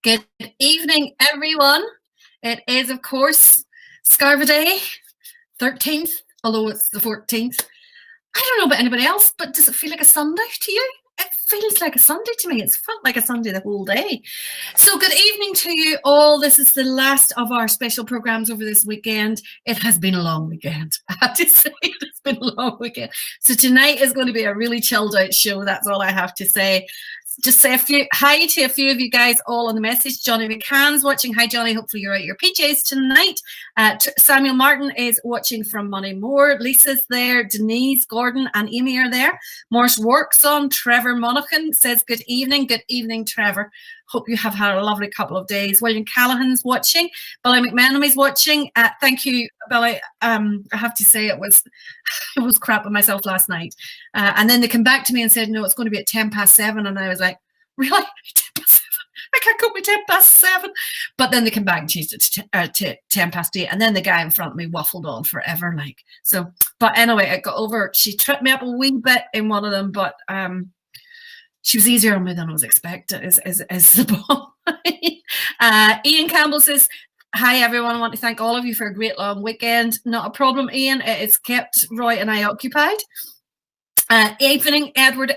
Good evening, everyone. It is, of course, Scarva Day, 13th, although it's the 14th. I don't know about anybody else, but does it feel like a Sunday to you? It feels like a Sunday to me. It's felt like a Sunday the whole day. So good evening to you all. This is the last of our special programs over this weekend. It has been a long weekend. I have to say, it's been a long weekend. So tonight is going to be a really chilled out show. That's all I have to say. Just say hi to a few of you guys all on the message. Johnny McCann's watching. Hi, Johnny. Hopefully you're out your PJs tonight. Samuel Martin is watching from Moneymore. Lisa's there. Denise, Gordon, and Amy are there. Morris works on. Trevor Monaghan says good evening. Good evening, Trevor. Hope you have had a lovely couple of days. William Callahan's watching. Billy McMenemy's watching. Thank you, Billy. I have to say it was crap on myself last night. And then they came back to me and said, no, it's going to be at 7:10. And I was like, really? 7:10? I can't go by 7:10. But then they came back and changed it to 8:10. And then the guy in front of me waffled on forever. But anyway, it got over. She tripped me up a wee bit in one of them, but she was easier on me than I was expecting, is the ball. Ian Campbell says, hi, everyone. I want to thank all of you for a great long weekend. Not a problem, Ian. It's kept Roy and I occupied. Evening, Edward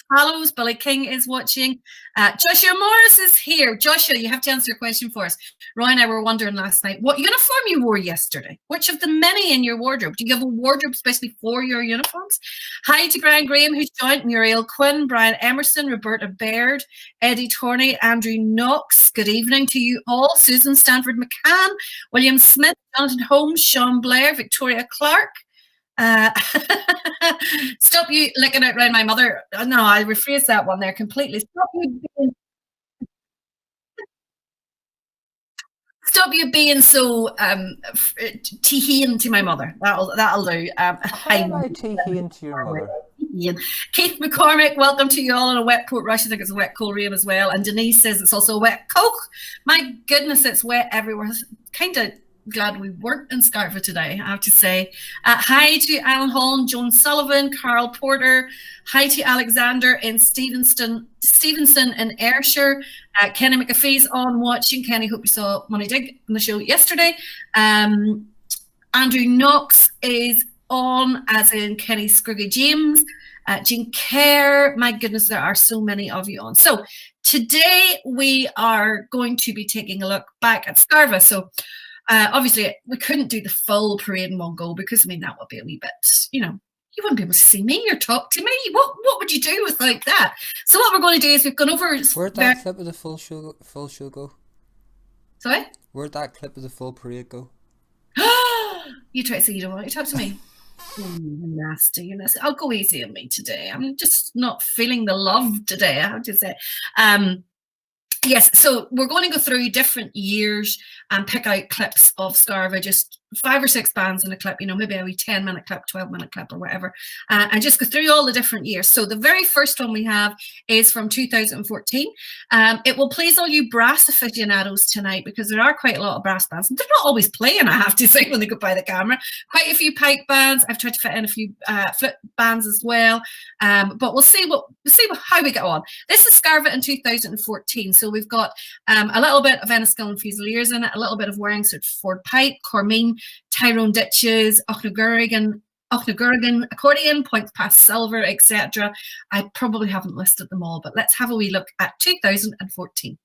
Fallows. Billy King is watching. Joshua Morris is here. Joshua, you have to answer a question for us. Roy and I were wondering last night what uniform you wore yesterday. Which of the many in your wardrobe? Do you have a wardrobe especially for your uniforms? Hi to Brian Graham, who's joined. Muriel Quinn, Brian Emerson, Roberta Baird, Eddie Torney, Andrew Knox. Good evening to you all. Susan Stanford McCann, William Smith, Jonathan Holmes, Sean Blair, Victoria Clark. Stop you licking out round my mother. No, I rephrase that one there completely. Stop you being so tee-heeing to my mother. That'll do. How am I tee-heeing to your mother? Keith McCormick, welcome to you all on a wet Port Rush. I think it's a wet cold rain as well. And Denise says it's also a wet Coke. My goodness, it's wet everywhere. Kind of glad we weren't in Scarva today, I have to say. Hi to Alan Holland, Joan Sullivan, Carl Porter. Hi to Alexander in Stevenson in Ayrshire. Kenny McAfee's on watching. Kenny, hope you saw Money Dig on the show yesterday. Andrew Knox is on, as in Kenny Scruggy James. Jean Kerr. My goodness, there are so many of you on. So today we are going to be taking a look back at Scarva. So obviously, we couldn't do the full parade in one go because, that would be a wee bit, you wouldn't be able to see me or talk to me. What would you do without that? So what we're going to do is we've gone over... Where'd that clip of the full show go? Sorry? Where'd that clip of the full parade go? You try to say you don't want to talk to me. Nasty. I'll go easy on me today. I'm just not feeling the love today, I have to say. Yes, so we're going to go through different years and pick out clips of Scarva, just 5 or 6 bands in a clip, maybe a wee 10-minute clip, 12-minute clip or whatever, and just go through all the different years. So the very first one we have is from 2014. It will please all you brass aficionados tonight because there are quite a lot of brass bands. They're not always playing, I have to say, when they go by the camera. Quite a few pipe bands. I've tried to fit in a few flip bands as well, but we'll see how we get on. This is Scarva in 2014. So we've got a little bit of Enniskillen and Fusiliers in it, a little bit of Warrington Ford Pipe, Cormean, Tyrone Ditches, Ochnagurrigan accordion, Points Past Silver, etc. I probably haven't listed them all, but let's have a wee look at 2014.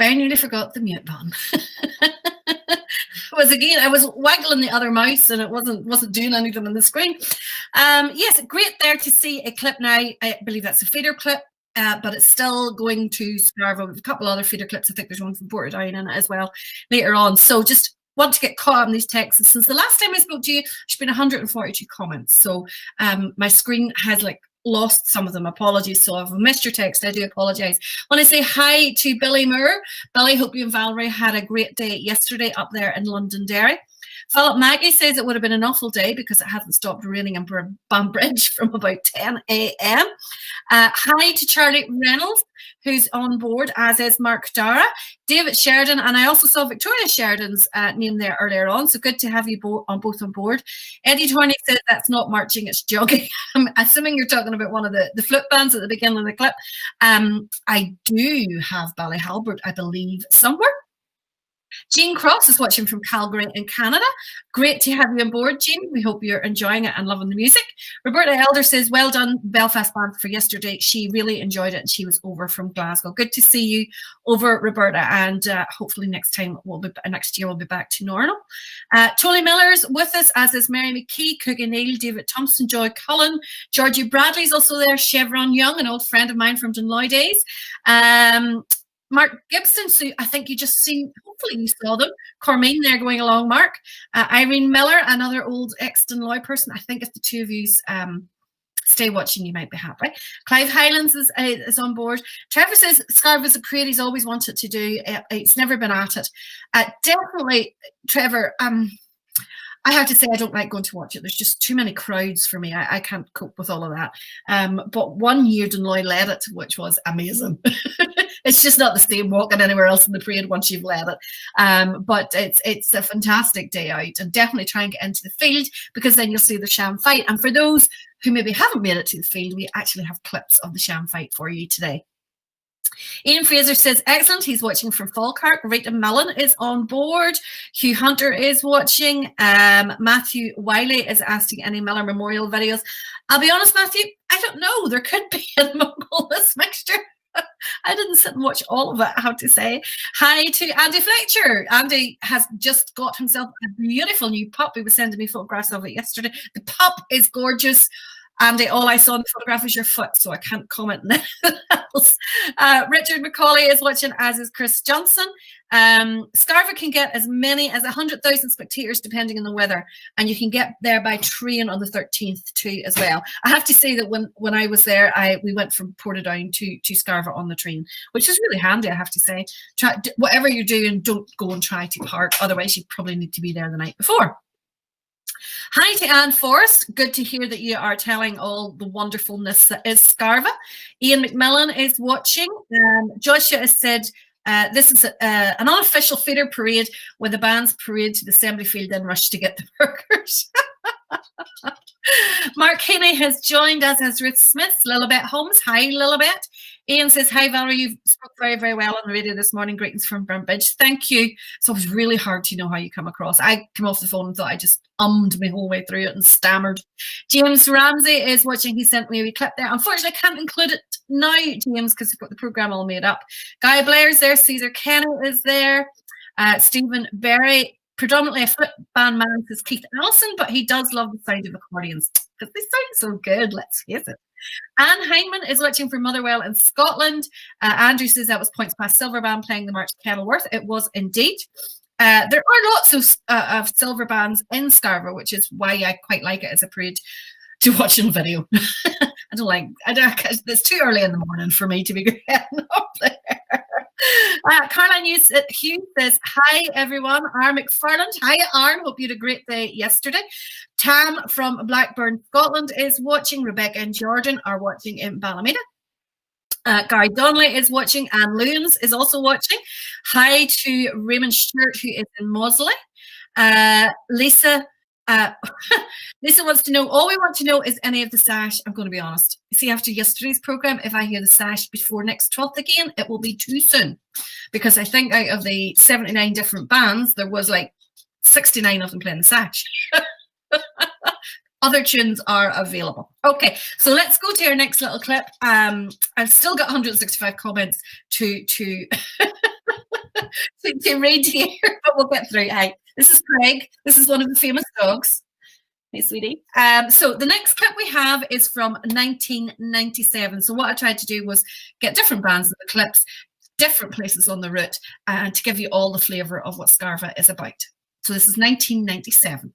Very nearly forgot the mute button. I was waggling the other mouse and it wasn't doing anything on the screen. Yes, great there to see a clip now. I believe that's a feeder clip, but it's still going to Scarborough with a couple other feeder clips. I think there's one from Portadown in it as well later on. So just want to get caught on these texts. Since the last time I spoke to you, there's been 142 comments. So my screen has lost some of them. Apologies. So if I've missed your text, I do apologise. I want to say hi to Billy Moore. Billy, hope you and Valerie had a great day yesterday up there in Londonderry. Philip Maggie says it would have been an awful day because it hasn't stopped raining in Banbridge from about 10 a.m. Hi to Charlie Reynolds, who's on board, as is Mark Dara, David Sheridan, and I also saw Victoria Sheridan's name there earlier on, so good to have you both on board. Eddie Torney says that's not marching, it's jogging. I'm assuming you're talking about one of the flute bands at the beginning of the clip. I do have Ballyhalbert, I believe, somewhere. Jean Cross is watching from Calgary in Canada. Great to have you on board, Jean. We hope you're enjoying it and loving the music. Roberta Elder says, well done, Belfast Band, for yesterday. She really enjoyed it and she was over from Glasgow. Good to see you over, Roberta, and hopefully next year we'll be back to normal. Tony Miller's with us, as is Mary McKee, Coogie Neil, David Thompson, Joy Cullen, Georgie Bradley's also there, Chevron Young, an old friend of mine from Dunloy days. Mark Gibson, so I think you just seen, hopefully you saw them. Cormaine there going along, Mark. Irene Miller, another old ex-Dunloy person. I think if the two of you stay watching, you might be happy. Clive Highlands is on board. Trevor says Scarva's a parade he's always wanted to do. It's never been at it. Definitely, Trevor, I have to say I don't like going to watch it. There's just too many crowds for me. I can't cope with all of that. But one year Dunloy led it, which was amazing. It's just not the same walking anywhere else in the parade once you've led it. But it's a fantastic day out, and definitely try and get into the field because then you'll see the sham fight. And for those who maybe haven't made it to the field, we actually have clips of the sham fight for you today. Ian Fraser says, excellent. He's watching from Falkirk. Rita Mellon is on board. Hugh Hunter is watching. Matthew Wiley is asking any Miller Memorial videos. I'll be honest, Matthew, I don't know. There could be in all this mixture. I didn't sit and watch all of it, I have to say. Hi to Andy Fletcher. Andy has just got himself a beautiful new pup. He was sending me photographs of it yesterday. The pup is gorgeous. Andy, all I saw in the photograph is your foot, so I can't comment on anything else. Richard Macaulay is watching, as is Chris Johnson. Scarborough can get as many as 100,000 spectators depending on the weather, and you can get there by train on the 13th too as well. I have to say that when I was there, we went from Portadown to Scarborough on the train, which is really handy, I have to say. Whatever you're doing, don't go and try to park, otherwise you probably need to be there the night before. Hi to Anne Forrest. Good to hear that you are telling all the wonderfulness that is Scarborough. Ian McMillan is watching. Joshua has said, this is an unofficial feeder parade where the bands parade to the assembly field and rush to get the burgers. Mark Haney has joined, as has Ruth Smith. Lilibet Holmes. Hi, Lilibet. Ian says, hi, Valerie. You spoke very, very well on the radio this morning. Greetings from Banbridge. Thank you. So it was really hard to know how you come across. I came off the phone and thought I just ummed my whole way through it and stammered. James Ramsey is watching. He sent me a wee clip there. Unfortunately, I can't include it now, James, because we've got the programme all made up. Guy Blair's there. Caesar Kenny is there. Stephen Berry. Predominantly a flip band man, says Keith Allison, but he does love the sound of accordions because they sound so good, let's face it. Anne Hindman is watching from Motherwell in Scotland. Andrew says that was Points Past Silver Band playing the March Kenilworth. It was indeed. There are lots of silver bands in Scarborough, which is why I quite like it as a parade to watch on video. It's too early in the morning for me to be getting up there. Caroline Hughes says, hi everyone. Arn McFarland. Hi Arn. Hope you had a great day yesterday. Tam from Blackburn, Scotland is watching. Rebecca and Jordan are watching in Ballymena. Gary Donnelly is watching. Anne Loons is also watching. Hi to Raymond Stewart, who is in Mosley. Lisa wants to know, all we want to know is any of the sash. I'm going to be honest. See, after yesterday's programme, if I hear the sash before next 12th again, it will be too soon. Because I think out of the 79 different bands, there was like 69 of them playing the sash. Other tunes are available. Okay, so let's go to our next little clip. I've still got 165 comments to to read here, but we'll get through. Hi, this is Craig. This is one of the famous dogs. Hey, sweetie. So the next clip we have is from 1997. So what I tried to do was get different bands of the clips, different places on the route, and to give you all the flavour of what Scarva is about. So this is 1997.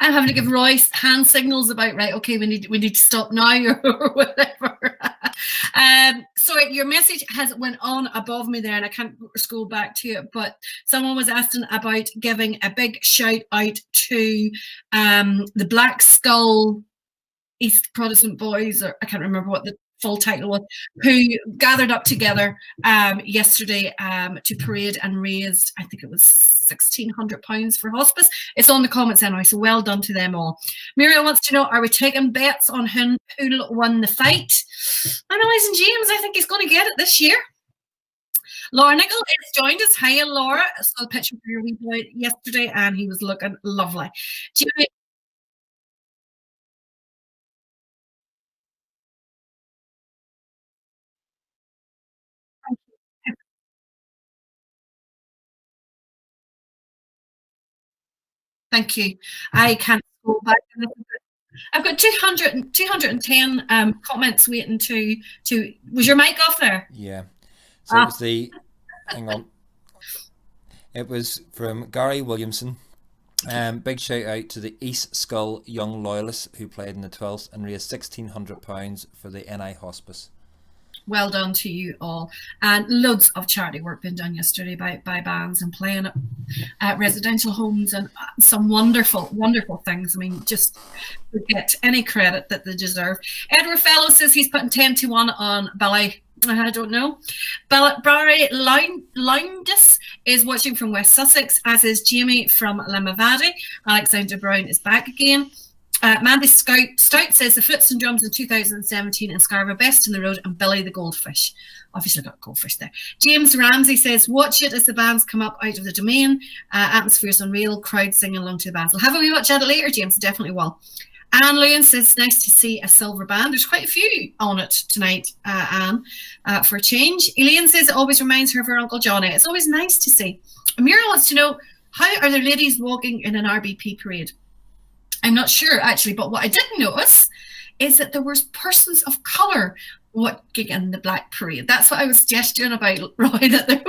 I'm having to give Royce hand signals about, right, okay, we need to stop now or whatever. Sorry, your message has went on above me there and I can't scroll back to it, but someone was asking about giving a big shout out to the Black Skull East Protestant Boys, or I can't remember what the full title was, who gathered up together yesterday to parade and raised, I think it was £1,600 for hospice. It's on the comments anyway, so well done to them all. Muriel wants to know, are we taking bets on who'll win the fight? I know he's in James. I think he's going to get it this year. Laura Nicol has joined us. Hiya, Laura. I saw a picture of your wee boy yesterday and he was looking lovely. Jimmy, thank you. I can't go back. I've got 210 comments waiting to. Was your mic off there? Yeah. So it was hang on. It was from Gary Williamson. Big shout out to the East Skull Young Loyalists who played in the 12th and raised £1,600 for the NI Hospice. Well done to you all. And loads of charity work being done yesterday by bands and playing at residential homes and some wonderful, wonderful things. I mean, just get any credit that they deserve. Edward Fellow says he's putting 10-1 on Billy. I don't know. Barry Loundis is watching from West Sussex, as is Jamie from Limavady. Alexander Brown is back again. Mandy Stout says the Foots and Drums in 2017 and Scarborough best in the road and Billy the Goldfish. Obviously got goldfish there. James Ramsey says watch it as the bands come up out of the domain. Atmosphere's unreal, crowd singing along to the bands. We'll have a wee watch at it later, James, definitely will. Anne Lewin says nice to see a silver band. There's quite a few on it tonight, Anne, for a change. Elaine says it always reminds her of her Uncle Johnny. It's always nice to see. Muriel wants to know, how are the ladies walking in an RBP parade? I'm not sure, actually, but what I did notice is that there was persons of colour walking in the black parade. That's what I was gesturing about, Roy, that there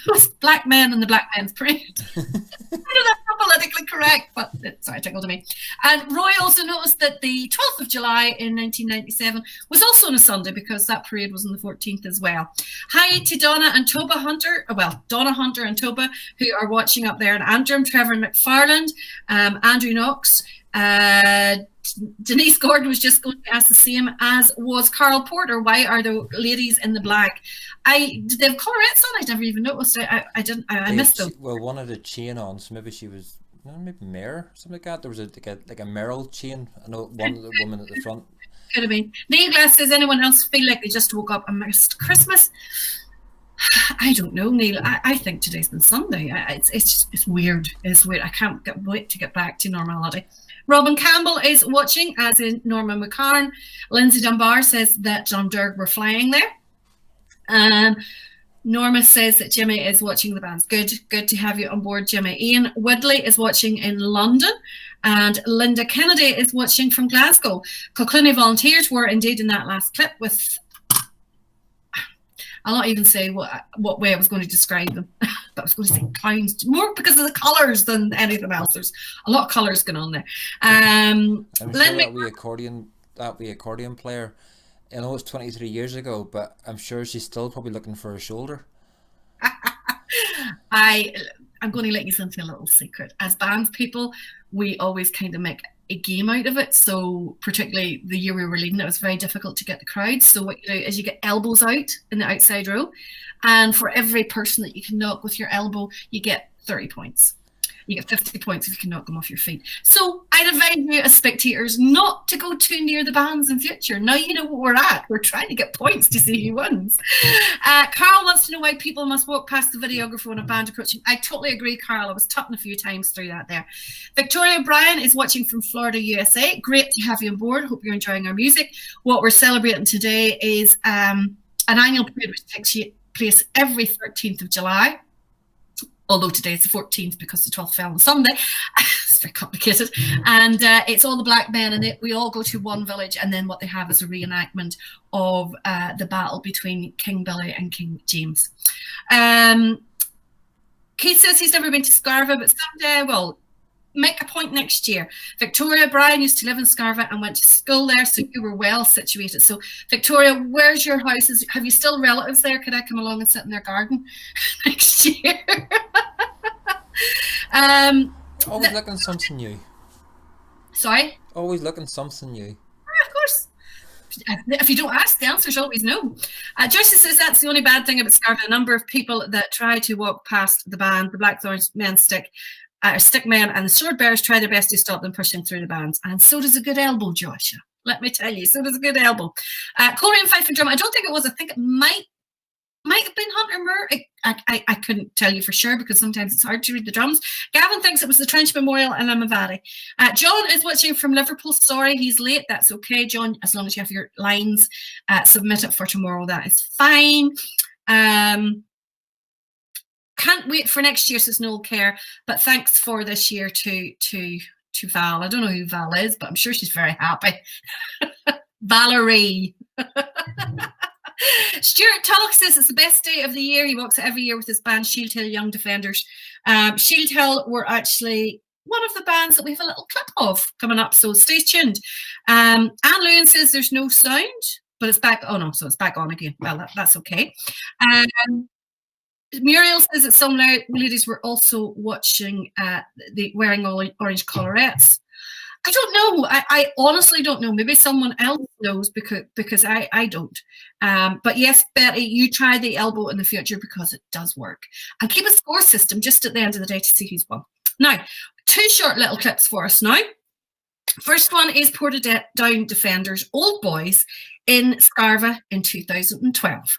was black men in the black men's parade. I know that's not politically correct, but sorry, tickled me. And Roy also noticed that the 12th of July in 1997 was also on a Sunday because that parade was on the 14th as well. Hi to Donna and Toba Hunter, Donna Hunter and Toba, who are watching up there in Antrim, Trevor McFarland, Andrew Knox, Denise Gordon was just going to ask the same, as was Carl Porter. Why are the ladies in the black? Did they have collarettes on? I never even noticed. I missed them. Well, one had a chain on, so maybe she was maybe Mare, something like that. There was like a Merrill chain. I know one of the woman at the front. Could have been. Neil Glass says, anyone else feel like they just woke up and missed Christmas? I don't know, Neil. I think today's been Sunday. It's weird. It's weird. I can't wait to get back to normality. Robin Campbell is watching, as in Norman McCarran. Lindsay Dunbar says that John Derg were flying there. Norma says that Jimmy is watching the bands. Good to have you on board, Jimmy. Ian Woodley is watching in London. And Linda Kennedy is watching from Glasgow. Kilclooney volunteers were indeed in that last clip with... I'll not even say what way I was going to describe them, but I was going to say clowns, more because of the colours than anything else. There's a lot of colours going on there. I'm sure that wee accordion player, I know it's 23 years ago, but I'm sure she's still probably looking for a shoulder. I'm going to let you into a little secret. As band people, we always kind of make a game out of it. So particularly the year we were leading, it was very difficult to get the crowds. So what you do is you get elbows out in the outside row, and for every person that you can knock with your elbow, you get 30 points. You get 50 points if you can knock them off your feet. So I'd advise you as spectators not to go too near the bands in future. Now you know what we're at. We're trying to get points to see who wins. Carl wants to know why people must walk past the videographer when a band approaching. I totally agree, Carl. I was tutting a few times through that there. Victoria Bryan is watching from Florida, USA. Great to have you on board. Hope you're enjoying our music. What we're celebrating today is an annual parade which takes place every 13th of July. Although today is the 14th because the 12th fell on Sunday. It's very complicated. And it's all the black men in it. We all go to one village, and then what they have is a reenactment of the battle between King Billy and King James. Keith says he's never been to Scarborough, but someday, well, make a point next year. Victoria, Brian used to live in Scarva and went to school there, so you were well situated. So, Victoria, where's your house? Have you still relatives there? Could I come along and sit in their garden next year? Always looking something new. Sorry? Always looking something new. Of course. If you don't ask, the answer's always no. Joyce says that's the only bad thing about Scarva. The number of people that try to walk past the band, the Blackthorns men stick men, and the sword bearers try their best to stop them pushing through the bands. And so does a good elbow, Joshua. Let me tell you, so does a good elbow. Corey and Fife and Drum. I don't think it was. I think it might have been Hunter Moore. I couldn't tell you for sure because sometimes it's hard to read the drums. Gavin thinks it was the Trench Memorial and Limavady. John is watching from Liverpool. Sorry, he's late. That's okay, John. As long as you have your lines, submit it for tomorrow. That is fine. Can't wait for next year, says Noel Kerr. But thanks for this year to Val. I don't know who Val is, but I'm sure she's very happy. Valerie. Stuart Tulloch says it's the best day of the year. He walks it every year with his band Shield Hill Young Defenders. Shield Hill were actually one of the bands that we have a little clip of coming up, so stay tuned. Anne Lewin says there's no sound, but it's back. Oh no, so it's back on again. Well, that's okay. Muriel says that some ladies were also watching the wearing orange collarettes. I don't know. I honestly don't know. Maybe someone else knows because I don't. But yes, Betty, you try the elbow in the future because it does work. And keep a score system just at the end of the day to see who's won. Now, 2 short little clips for us now. First one is Portadown Defenders, Old Boys in Scarva in 2012.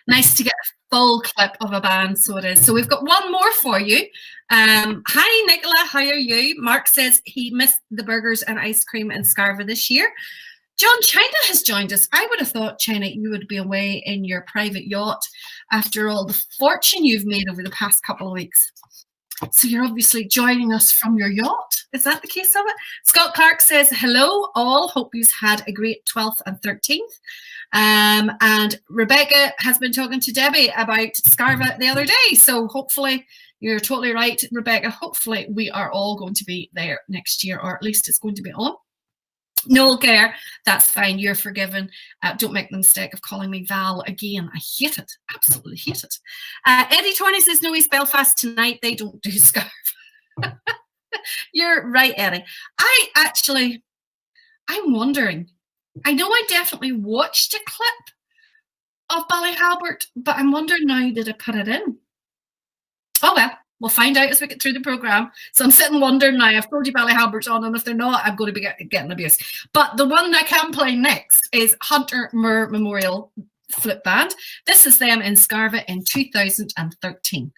Nice to get a full clip of a band, so it is. So we've got one more for you. Hi, Nicola, how are you? Mark says he missed the burgers and ice cream in Scarva this year. John China has joined us. I would have thought, China, you would be away in your private yacht after all the fortune you've made over the past couple of weeks. So you're obviously joining us from your yacht. Is that the case of it? Scott Clark says, hello all. Hope you've had a great 12th and 13th. And Rebecca has been talking to Debbie about Scarva the other day. So hopefully, you're totally right, Rebecca. Hopefully we are all going to be there next year, or at least it's going to be on. No care, that's fine, you're forgiven. Don't make the mistake of calling me Val again. I hate it, absolutely hate it. Eddie Torney says, no, East Belfast tonight, they don't do Scarva. You're right, Eddie. I'm wondering, I know I definitely watched a clip of Ballyhalbert, but I'm wondering now, did I put it in? Oh well, we'll find out as we get through the programme. So I'm sitting wondering now, I've told you Ballyhalbert's on, and if they're not, I'm going to be getting abuse. But the one I can play next is Hunter Moore Memorial Flip Band. This is them in Scarva in 2013.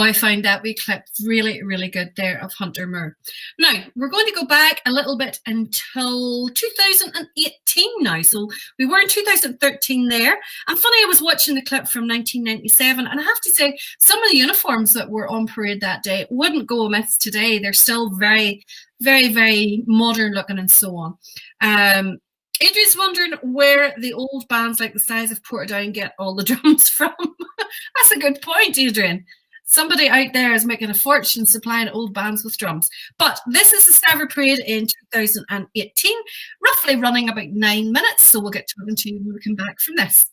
Roy found that wee clip really, really good there of Hunter Moore. Now, we're going to go back a little bit until 2018 now. So we were in 2013 there. And funny, I was watching the clip from 1997, and I have to say, some of the uniforms that were on parade that day wouldn't go amiss today. They're still very, very, very modern looking and so on. Adrian's wondering where the old bands like the size of Portadown get all the drums from. That's a good point, Adrian. Somebody out there is making a fortune supplying old bands with drums. But this is the Scarver Parade in 2018, roughly running about 9 minutes. So we'll get talking to you when we come back from this.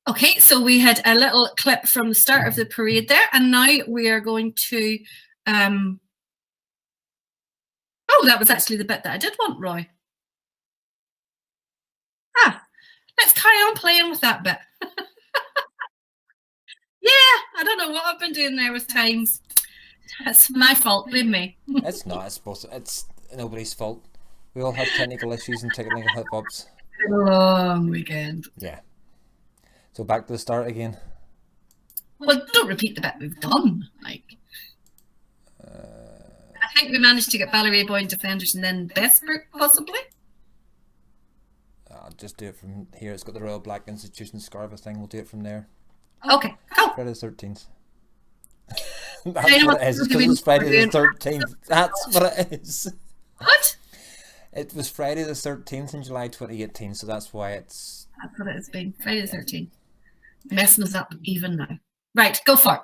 Okay, so we had a little clip from the start of the parade there, and now we are going to... oh, that was actually the bit that I did want, Roy. Let's carry on playing with that bit. Yeah, I don't know what I've been doing there with times. That's my fault, blame me. It's not, I suppose. It's nobody's fault. We all have technical issues and technical hiccups. A long weekend. Yeah. So back to the start again. Well, don't repeat the bit we've done. Like, I think we managed to get Valerie Boyd Defenders and then Desperate, possibly. I'll just do it from here. It's got the Royal Black Institution Scarva thing. We'll do it from there. Okay, cool. Friday the 13th. That's what it is. Because it was Friday the 13th. That's what it is. What? It was Friday the 13th in July 2018, so that's why it's... That's what it has been. Friday the 13th. Messing us up even now. Right, go for it.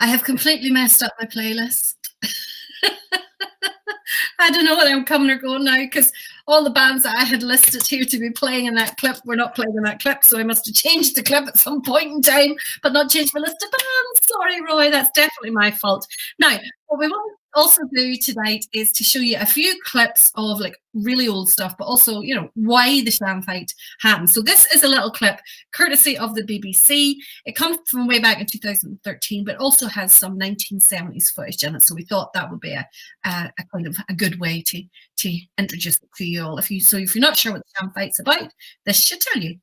I have completely messed up my playlist. I don't know whether I'm coming or going now because all the bands that I had listed here to be playing in that clip were not playing in that clip, so I must have changed the clip at some point in time, but not changed my list of bands. Sorry, Roy, that's definitely my fault. Now, what we want to also do tonight is to show you a few clips of like really old stuff, but also, you know, why the Shan fight happened. So this is a little clip courtesy of the BBC. It comes from way back in 2013, but also has some 1970s footage in it. So we thought that would be a kind of a good way to introduce it to you all. If you're not sure what the Shan fight's about, this should tell you.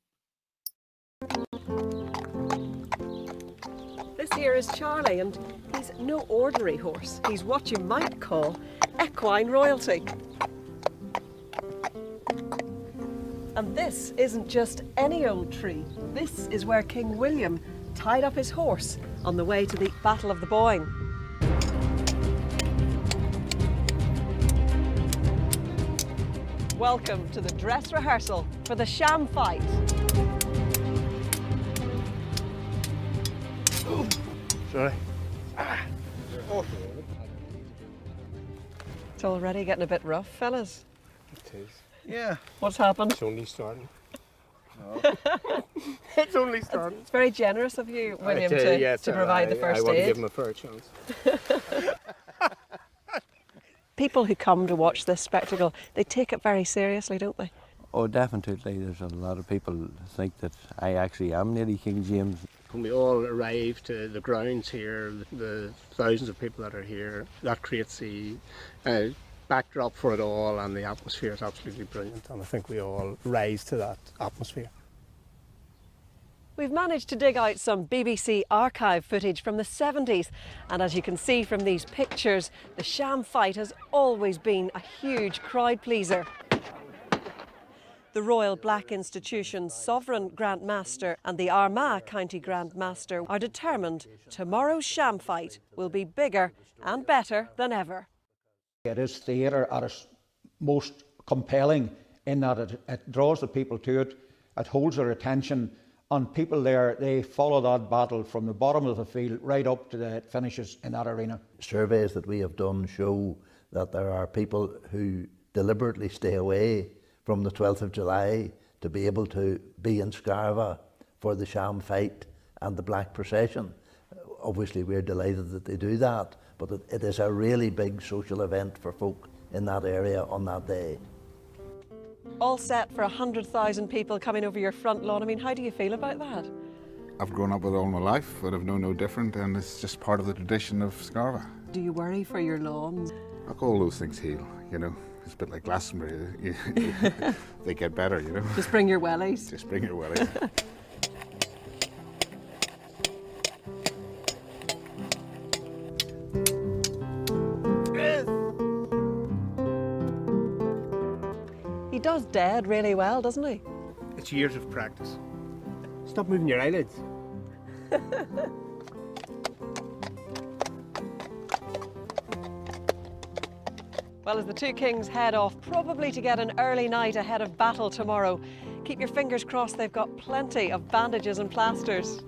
This here is Charlie, and he's no ordinary horse. He's what you might call equine royalty. And this isn't just any old tree. This is where King William tied up his horse on the way to the Battle of the Boyne. welcome to the dress rehearsal for the sham fight. Sorry. It's already getting a bit rough, fellas. It is. Yeah. What's happened? It's only starting. No. It's only starting. It's very generous of you, William, Yeah, to provide the first I want to aid. give him a fair chance. People who come to watch this spectacle, they take it very seriously, don't they? Oh, definitely. There's a lot of people think that I actually am nearly King James. When we all arrive to the grounds here, the thousands of people that are here, that creates the backdrop for it all, and the atmosphere is absolutely brilliant, and I think we all rise to that atmosphere. We've managed to dig out some BBC archive footage from the 70s, and as you can see from these pictures, the sham fight has always been a huge crowd pleaser. The Royal Black Institution's Sovereign Grand Master and the Armagh County Grand Master are determined tomorrow's sham fight will be bigger and better than ever. It is theatre at its most compelling in that it draws the people to it, it holds their attention, and people there, they follow that battle from the bottom of the field right up to the finishes in that arena. Surveys that we have done show that there are people who deliberately stay away from the 12th of July to be able to be in Scarva for the sham fight and the black procession. Obviously we're delighted that they do that, but it is a really big social event for folk in that area on that day. All set for 100,000 people coming over your front lawn. I mean, how do you feel about that? I've grown up with it all my life, but I've known no different, and it's just part of the tradition of Scarva. Do you worry for your lawns? Like all those things heal, you know. It's a bit like Glastonbury. They get better, you know. Just bring your wellies. Just bring your wellies. He does dead really well, doesn't he? It's years of practice. Stop moving your eyelids. Well, as the two kings head off, probably to get an early night ahead of battle tomorrow, keep your fingers crossed they've got plenty of bandages and plasters.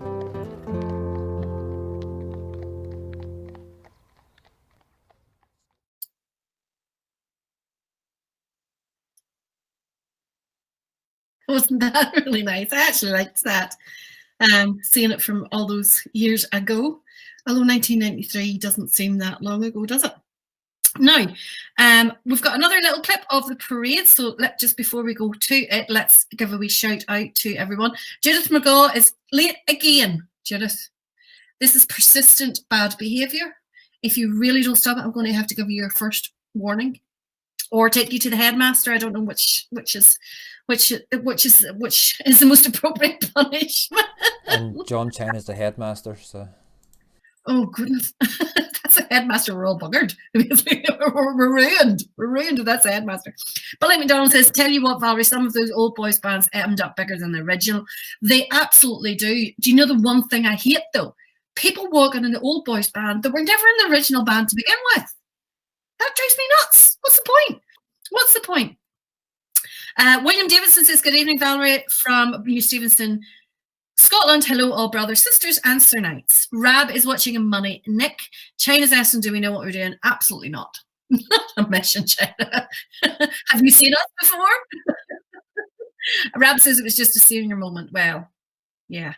Wasn't that really nice? I actually liked that. Seeing it from all those years ago. Although 1993 doesn't seem that long ago, does it? Now, we've got another little clip of the parade, so just before we go to it, let's give a wee shout out to everyone. Judith McGaw is late again. Judith, this is persistent bad behaviour. If you really don't stop it, I'm going to have to give you your first warning, or take you to the headmaster. I don't know which is the most appropriate punishment. And John Chen is the headmaster, so. Oh goodness, that's a headmaster. We're all buggered. We're ruined. We're ruined if that's a headmaster. Billy McDonald says, "Tell you what, Valerie, some of those old boys bands end up bigger than the original. They absolutely do. Do you know the one thing I hate though? People walking in the old boys band that were never in the original band to begin with. That drives me nuts. What's the point? What's the point?" William Davidson says, "Good evening, Valerie from New Stevenston, Scotland. Hello, all brothers, sisters, and Sir Knights. Rab is watching in money. Nick, China's asking, do we know what we're doing? Absolutely not. Not a mission, China. Have you seen us before?" Rab says it was just a senior moment. Well, yeah,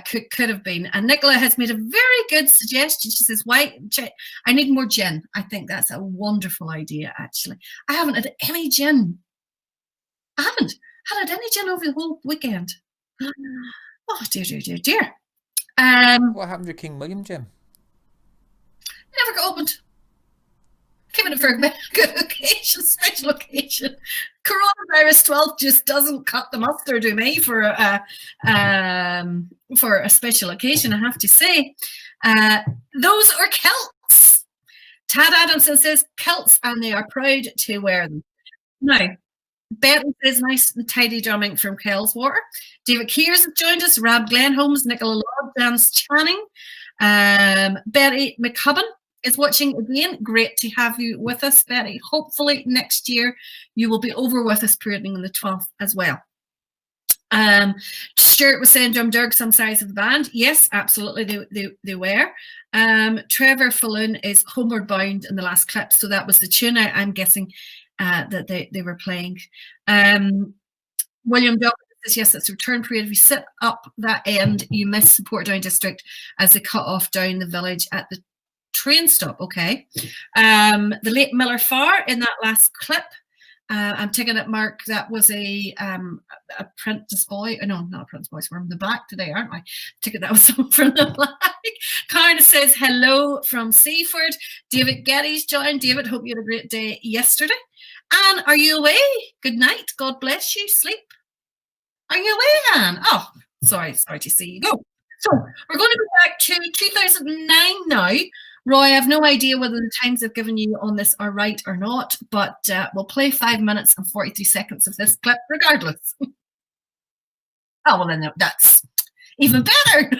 could have been. And Nicola has made a very good suggestion. She says, "Why? I need more gin." I think that's a wonderful idea, actually. I haven't had any gin. I haven't had any gin over the whole weekend. Oh, dear, dear, dear, dear. What happened to King William, Jim? Never got opened. Keeping it for a good occasion, special occasion. Coronavirus 12 just doesn't cut the mustard to me for a special occasion, I have to say. Those are kilts. Tad Adamson says kilts, and they are proud to wear them. Now, Betty says nice and tidy drumming from Kelswater. David Kears has joined us. Rab Glenholmes, Nicola Lord, Janice Channing, Betty McCubbin, is watching again, great to have you with us, Betty. Hopefully next year you will be over with us parading on the 12th as well. Stuart was saying Drum Dirk, some size of the band. Yes, absolutely, they were. Trevor Falloon is Homeward Bound in the last clip, so that was the tune I'm guessing that they were playing. William Douglas says, yes, it's a return parade. If you sit up that end, you miss the Portadown district as they cut off down the village at the train stop. Okay. The late Miller Farr in that last clip. I'm taking it, Mark, that was a Apprentice Boy. No, not Apprentice Boys. We're in the back today, aren't I? Take it that was someone from the black. Carna says hello from Seaford. David Geddes joined. David, hope you had a great day yesterday. Anne, are you away? Good night. God bless you. Sleep. Are you away, Anne? Oh, sorry to see you go. So we're going to go back to 2009 now. Roy, I have no idea whether the times I've given you on this are right or not, but we'll play 5 minutes and 43 seconds of this clip regardless. Oh, well then that's even better.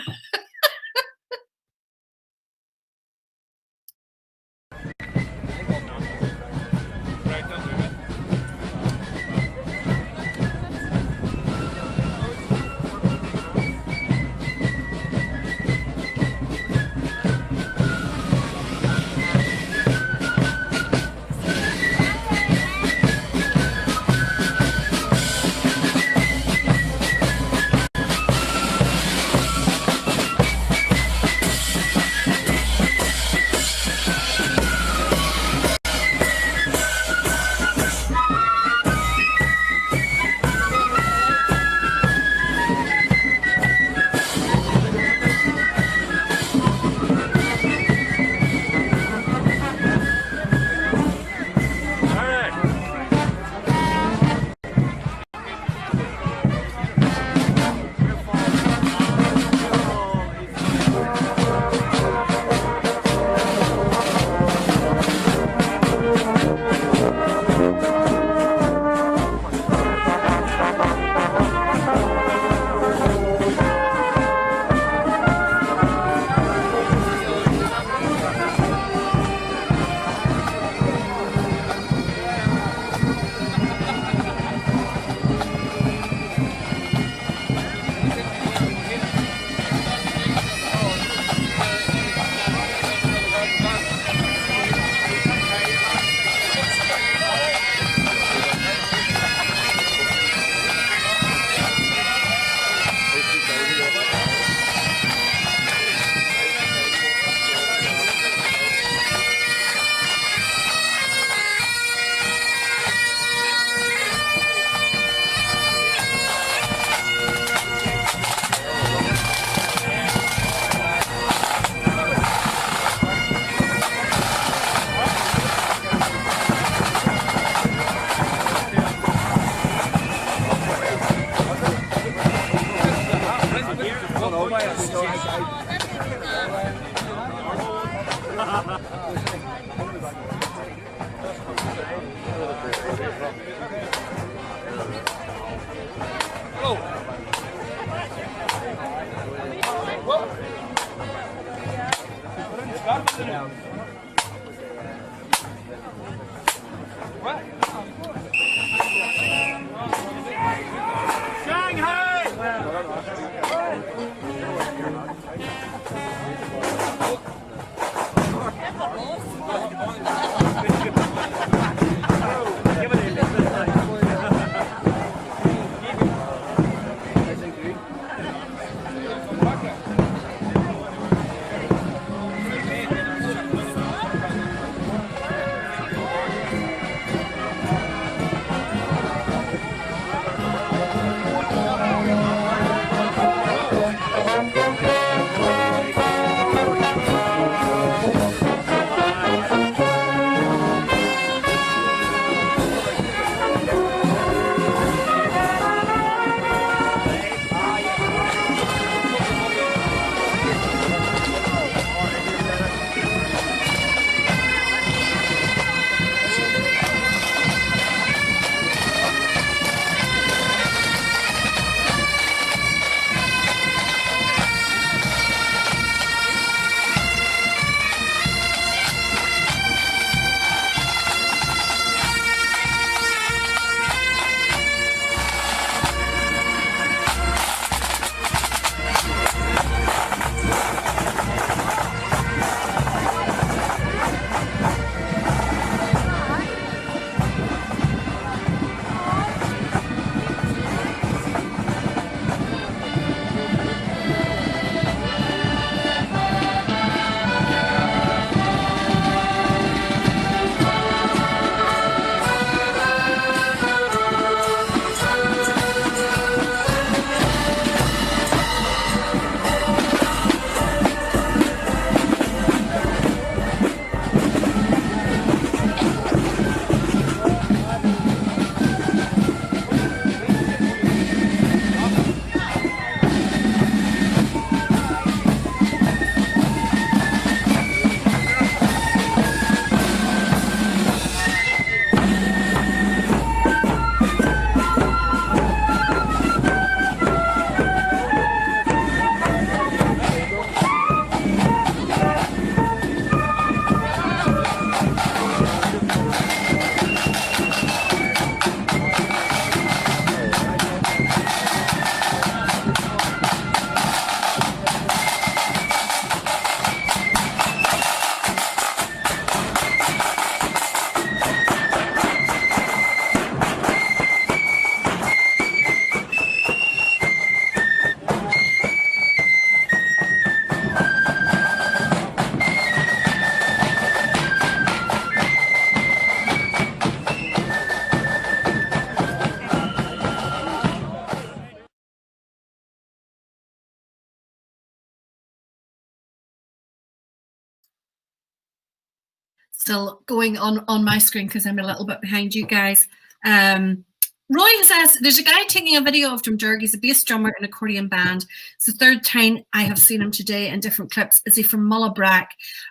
still going on my screen because I'm a little bit behind you guys. Roy has asked, there's a guy taking a video of Drumdurg. He's a bass drummer in an accordion band. It's the third time I have seen him today in different clips. Is he from Mullabrack?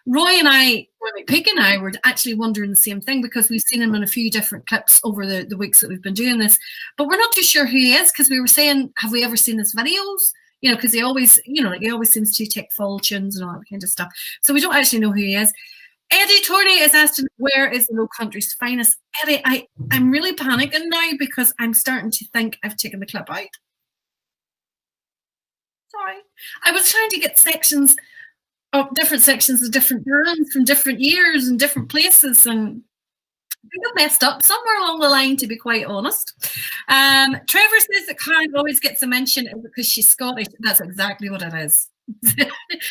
Roy and I, Pig and I, were actually wondering the same thing because we've seen him in a few different clips over the weeks that we've been doing this. But we're not too sure who he is because we were saying, have we ever seen his videos? You know, because he always, you know, like he always seems to take full tunes and all that kind of stuff. So we don't actually know who he is. Eddie Torney is asking, where is the Low Country's finest? Eddie, I'm really panicking now because I'm starting to think I've taken the clip out. Sorry. I was trying to get sections of different sections of different bands from different years and different places, and I think I've messed up somewhere along the line, to be quite honest. Trevor says that Karen always gets a mention because she's Scottish. That's exactly what it is.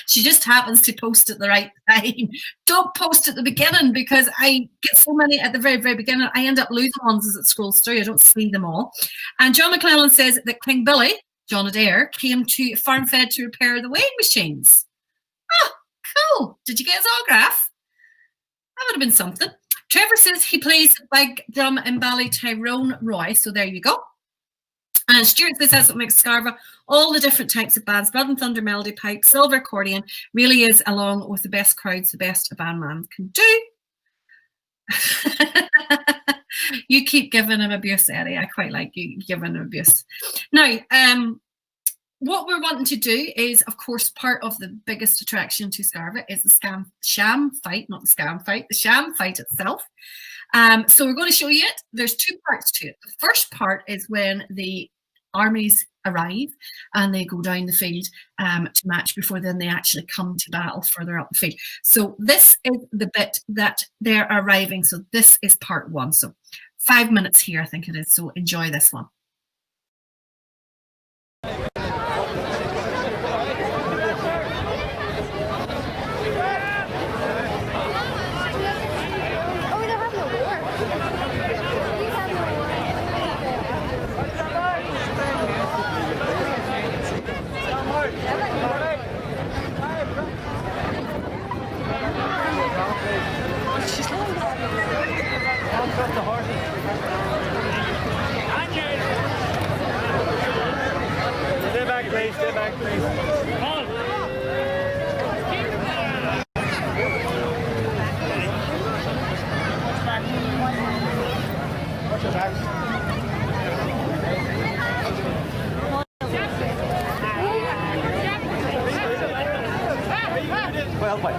She just happens to post at the right time. Don't post at the beginning because I get so many at the very, very beginning. I end up losing ones as it scrolls through. I don't see them all. And John McClellan says that King Billy, John Adair, came to Farmfed to repair the weighing machines. Oh, cool. Did you get his autograph? That would have been something. Trevor says he plays big drum in Bally Tyrone Roy. So there you go. And Stuart says that's what makes Scarva all the different types of bands, Blood and Thunder, Melody Pipe, Silver Accordion, really is, along with the best crowds, the best a bandman can do. You keep giving him abuse, Eddie. I quite like you giving him abuse. Now, what we're wanting to do is, of course, part of the biggest attraction to Scarva is the sham fight, not the scam fight, the sham fight itself. So we're going to show you it. There's two parts to it. The first part is when the armies arrive and they go down the field to match before then they actually come to battle further up the field. So this is the bit that they're arriving. So this is part one. So 5 minutes here, I think it is. So enjoy this one. Stay back, please. Stay back, please. Watch your back. Well, mate.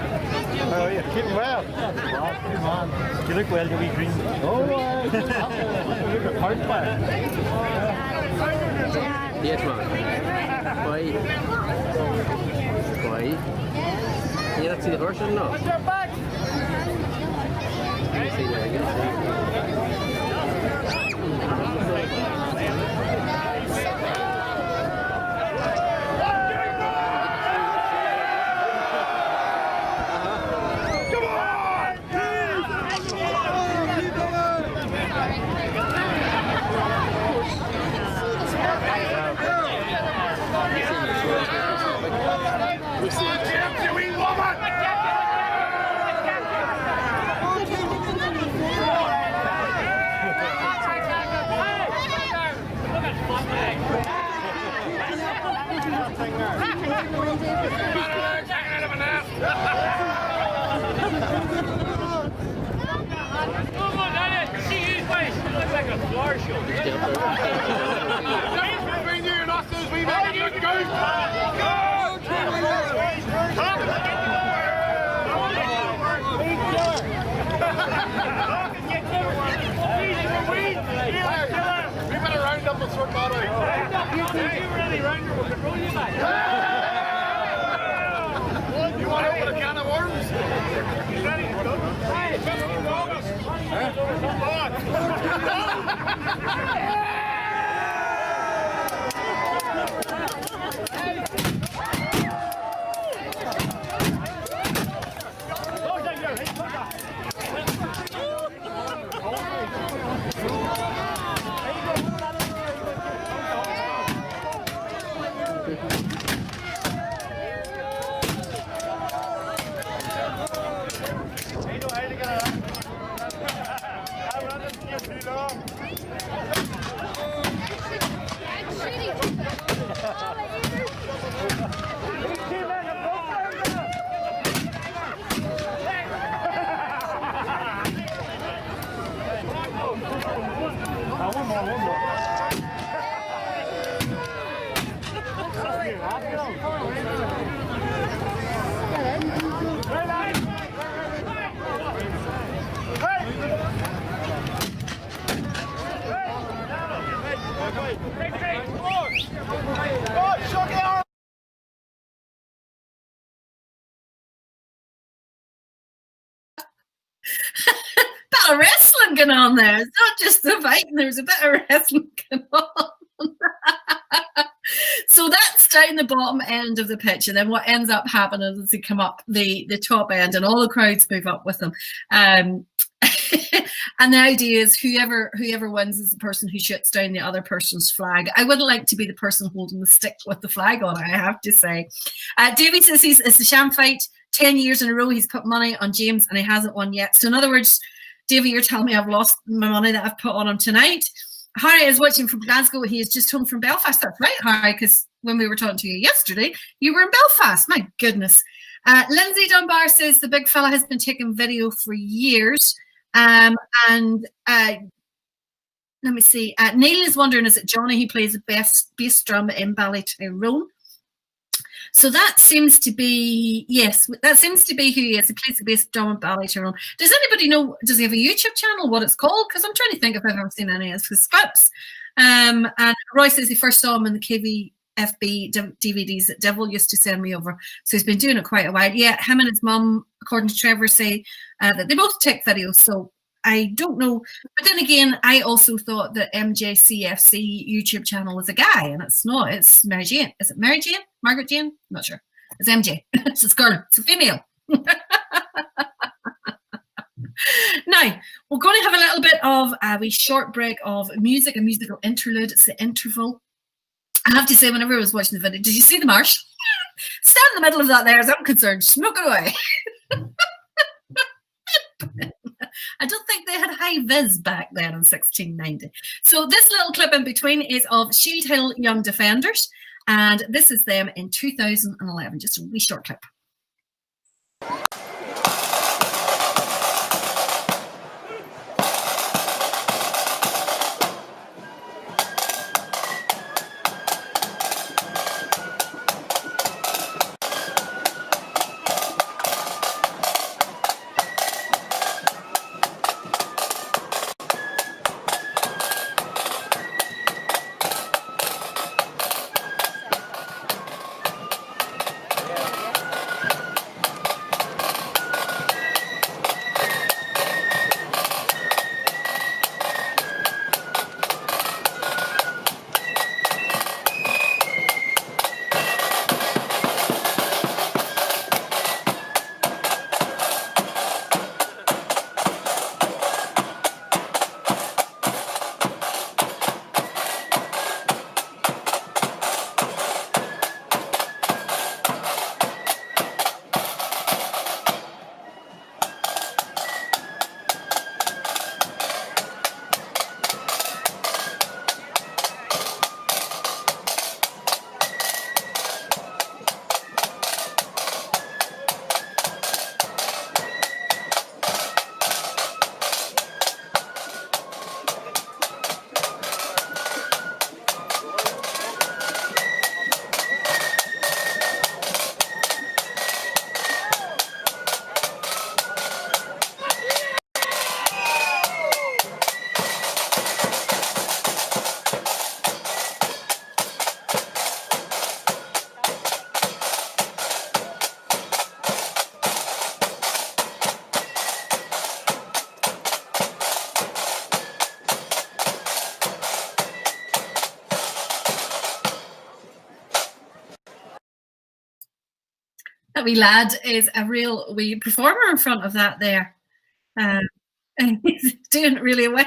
How are you? Keeping well? Come on. You look well, you wee green. Oh, look at part player. Yes, man. Why? Why? You not see the horse or no? Watch your back! You see there, you see. Bit of wrestling going on there. It's not just the fighting, there's a bit of wrestling going on. So that's down the bottom end of the pitch, and then what ends up happening is they come up the top end, and all the crowds move up with them. And the idea is whoever wins is the person who shuts down the other person's flag. I wouldn't like to be the person holding the stick with the flag on it, I have to say. Davey says it's the sham fight. 10 years in a row he's put money on James and he hasn't won yet. So in other words, Davey, you're telling me I've lost my money that I've put on him tonight. Harry is watching from Glasgow. He is just home from Belfast. That's right, Harry, because when we were talking to you yesterday, you were in Belfast. My goodness. Lindsay Dunbar says the big fella has been taking video for years. And let me see. Neil is wondering, is it Johnny who plays the bass drum in Ballytyrone? So that seems to be, yes, that seems to be who he is. He plays the bass drum in Ballytyrone. Does anybody know, does he have a YouTube channel, what it's called? Because I'm trying to think if I've ever seen any of his clips. And Roy says he first saw him in the KVFB DVDs that Devil used to send me over. So he's been doing it quite a while. Yeah, him and his mum, according to Trevor, say that they both take videos. So I don't know. But then again, I also thought that MJCFC YouTube channel was a guy, and it's not. It's Mary Jane. Is it Mary Jane? Margaret Jane? I'm not sure. It's MJ. It's a girl. It's a female. Now, we're going to have a little bit of a wee short break of music, a musical interlude. It's the interval. I have to say, whenever I was watching the video, did you see the marsh? Stand in the middle of that there, as I'm concerned. Smoke it away. I don't think they had high vis back then in 1690. So this little clip in between is of Shield Hill Young Defenders, and this is them in 2011. Just a wee short clip. That wee lad is a real wee performer in front of that there. And he's doing really well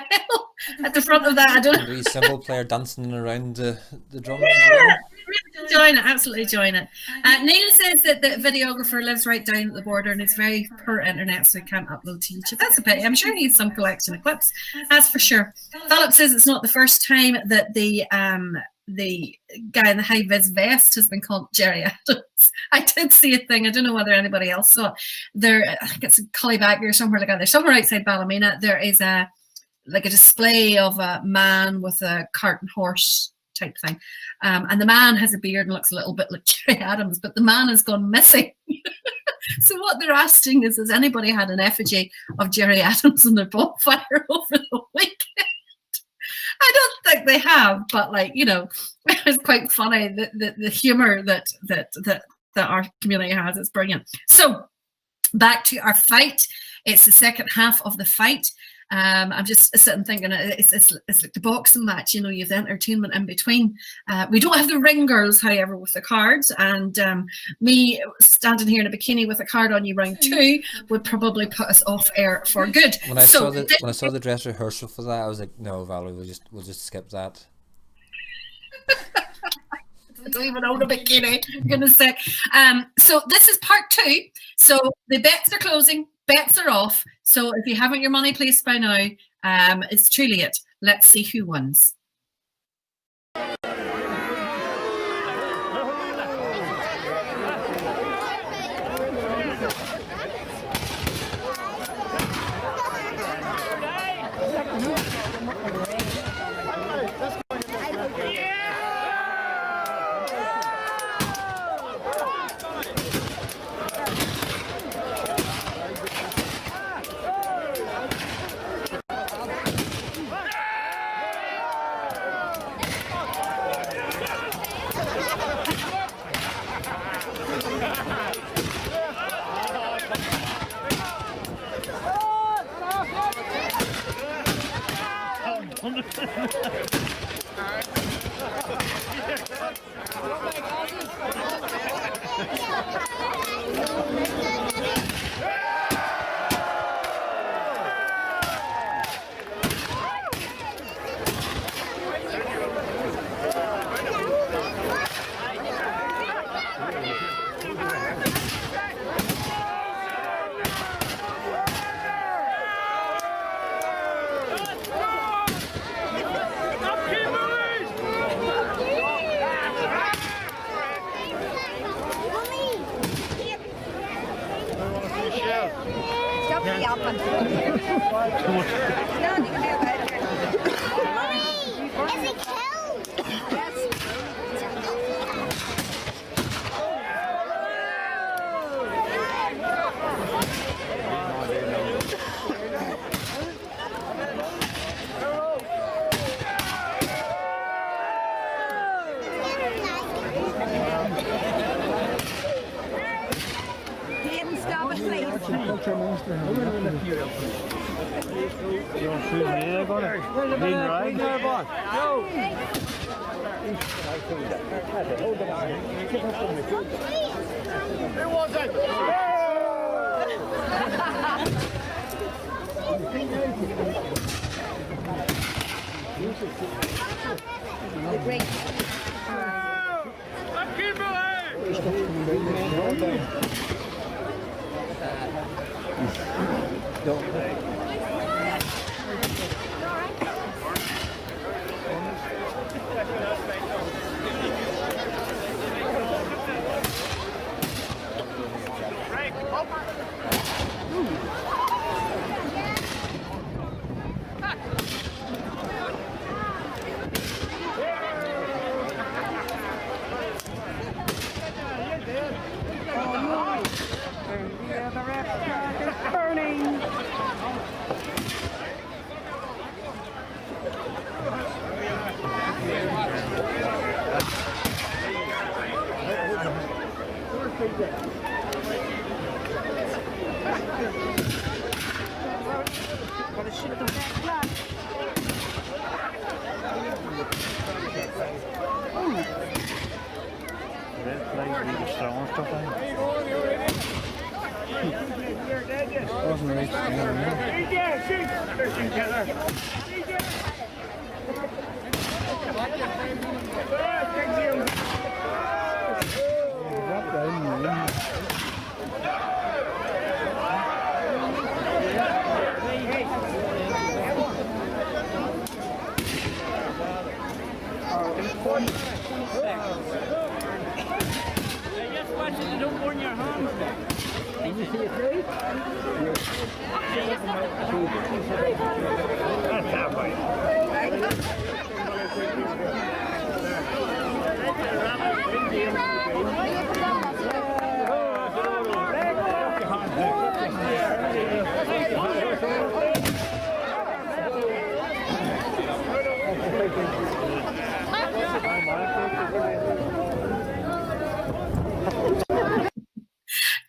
at the front of that. I don't know. Wee cymbal player dancing around the drums. Yeah, Join it, absolutely join it. Neil says that the videographer lives right down at the border and it's very poor internet, so he can't upload to YouTube. That's a pity. I'm sure he has some collection of clips, that's for sure. Philip says it's not the first time that the guy in the high-vis vest has been called Jerry Adams. I did see a thing, I don't know whether anybody else saw it. There, I think it's in Cullyback or somewhere like that. There's somewhere outside Ballymena. There is a display of a man with a cart and horse type thing. And the man has a beard and looks a little bit like Jerry Adams, but the man has gone missing. So what they're asking is, has anybody had an effigy of Jerry Adams in their bonfire over the weekend? I don't think they have, but it's quite funny the humor that our community has. It's brilliant. So back to our fight. It's the second half of the fight. I'm just sitting thinking it's like the boxing match, you have the entertainment in between. We don't have the ring girls, however, with the cards, and me standing here in a bikini with a card on you round 2 would probably put us off air for good. When I saw the dress rehearsal for that, I was like, no, Valerie, we'll just skip that. I don't even own a bikini, for goodness sake. So this is part 2. So the bets are closing. Bets are off. So if you haven't your money placed by now, it's truly it. Let's see who wins.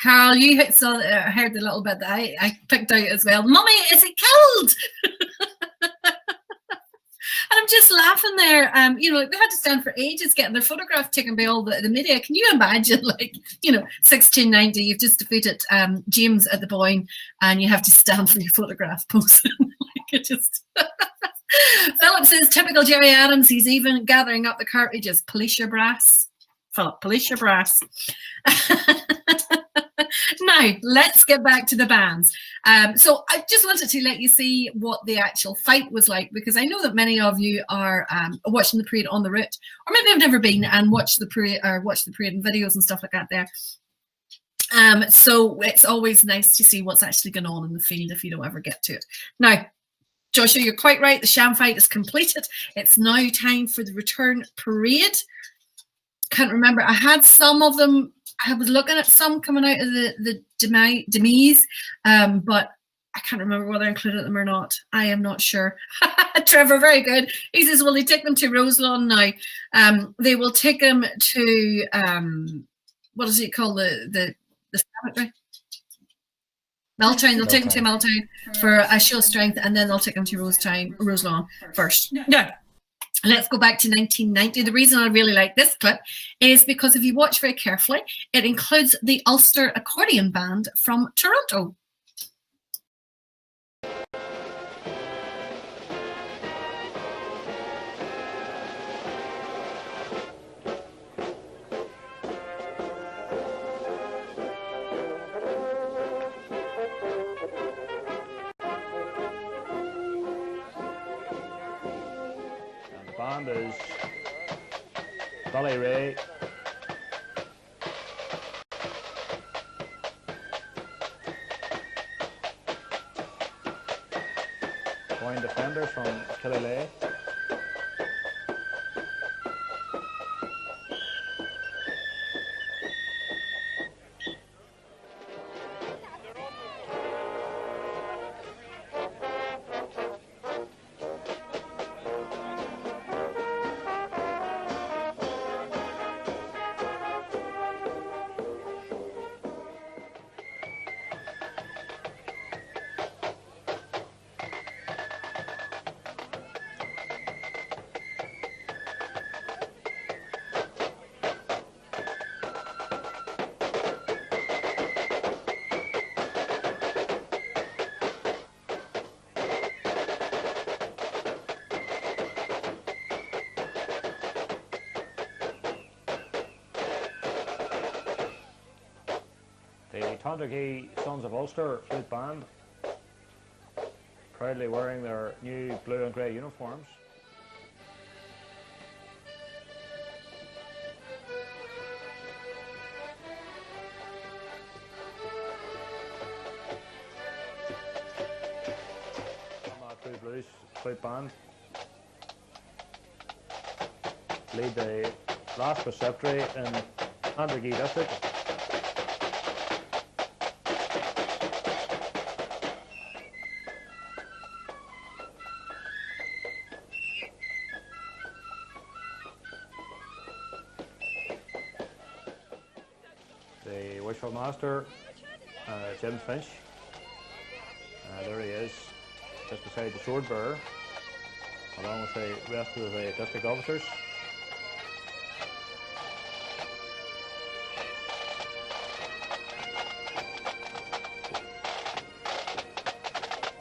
Carl, you heard the little bit that I picked out as well. Mummy, is it killed? And I'm just laughing there. We had to stand for ages getting their photograph taken by all the media. Can you imagine, 1690, you've just defeated James at the Boyne, and you have to stand for your photograph posing. Philip says, typical Jerry Adams. He's even gathering up the cartridges. Police your brass. Philip, police your brass. Now, let's get back to the bands. So I just wanted to let you see what the actual fight was like, because I know that many of you are watching the parade on the route, or maybe have never been and watched the parade in videos and stuff like that there. So it's always nice to see what's actually going on in the field if you don't ever get to it. Now, Joshua, you're quite right. The sham fight is completed. It's now time for the return parade. Can't remember. I had some of them. I was looking at some coming out of the demise, but I can't remember whether I included them or not. I am not sure. Trevor, very good. He says, will they take them to Roselawn now? They will take them to, what is it called? The cemetery? Meltown. They'll take them to Meltown for a show of strength, and then they'll take them to Roselawn first. Yeah. Let's go back to 1990. The reason I really like this clip is because if you watch very carefully, it includes the Ulster Accordion Band from Toronto. Band is Dolly Ray, Boyne Defenders from Killilea, the Tondragee Sons of Ulster Flute Band, proudly wearing their new blue and grey uniforms. True Blues Flute Band lead the last preceptory in Tondragee district. The Wishful Master, Jim Finch. There he is, just beside the sword bearer, along with the rest of the district officers.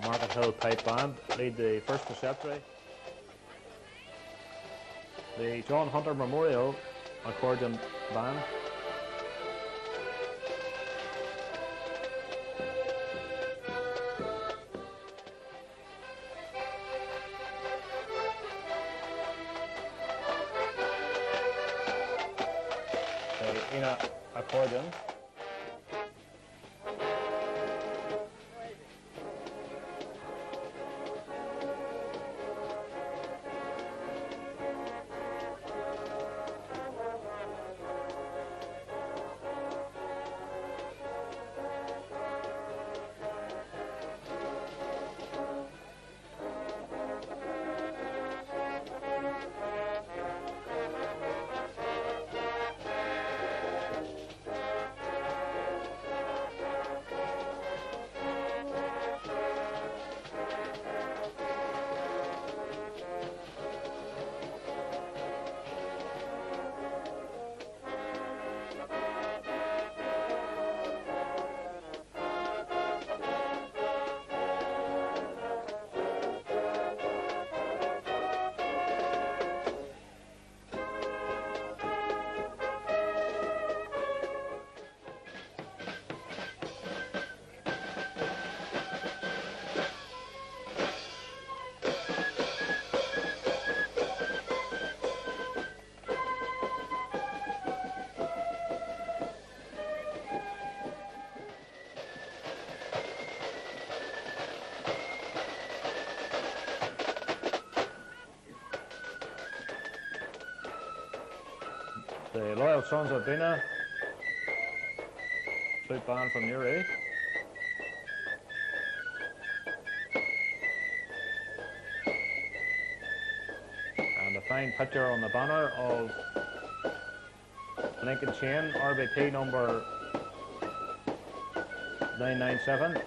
Market Hill Pipe Band lead the first preceptory. The John Hunter Memorial Accordion Band. Accordion. The Loyal Sons of Bina, flute band from Newry. And a fine picture on the banner of Lincoln Chain, RBP number 997.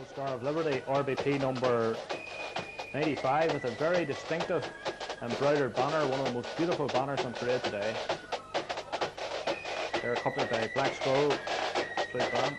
Star of Liberty, RBP number 95, with a very distinctive embroidered banner, one of the most beautiful banners on parade today. They're accompanied by a Black Skull flute band.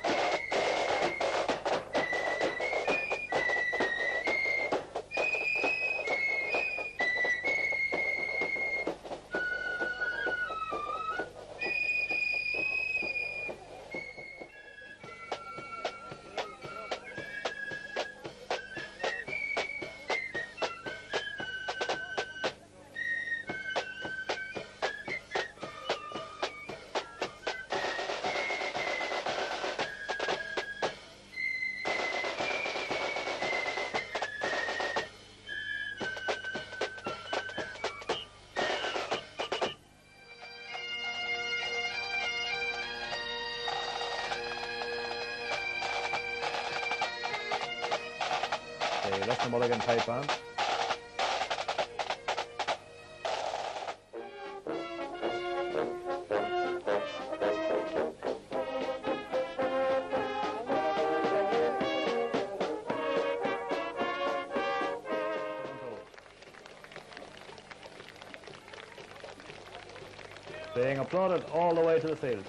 The Lister Mulligan pipe band. Being applauded all the way to the field.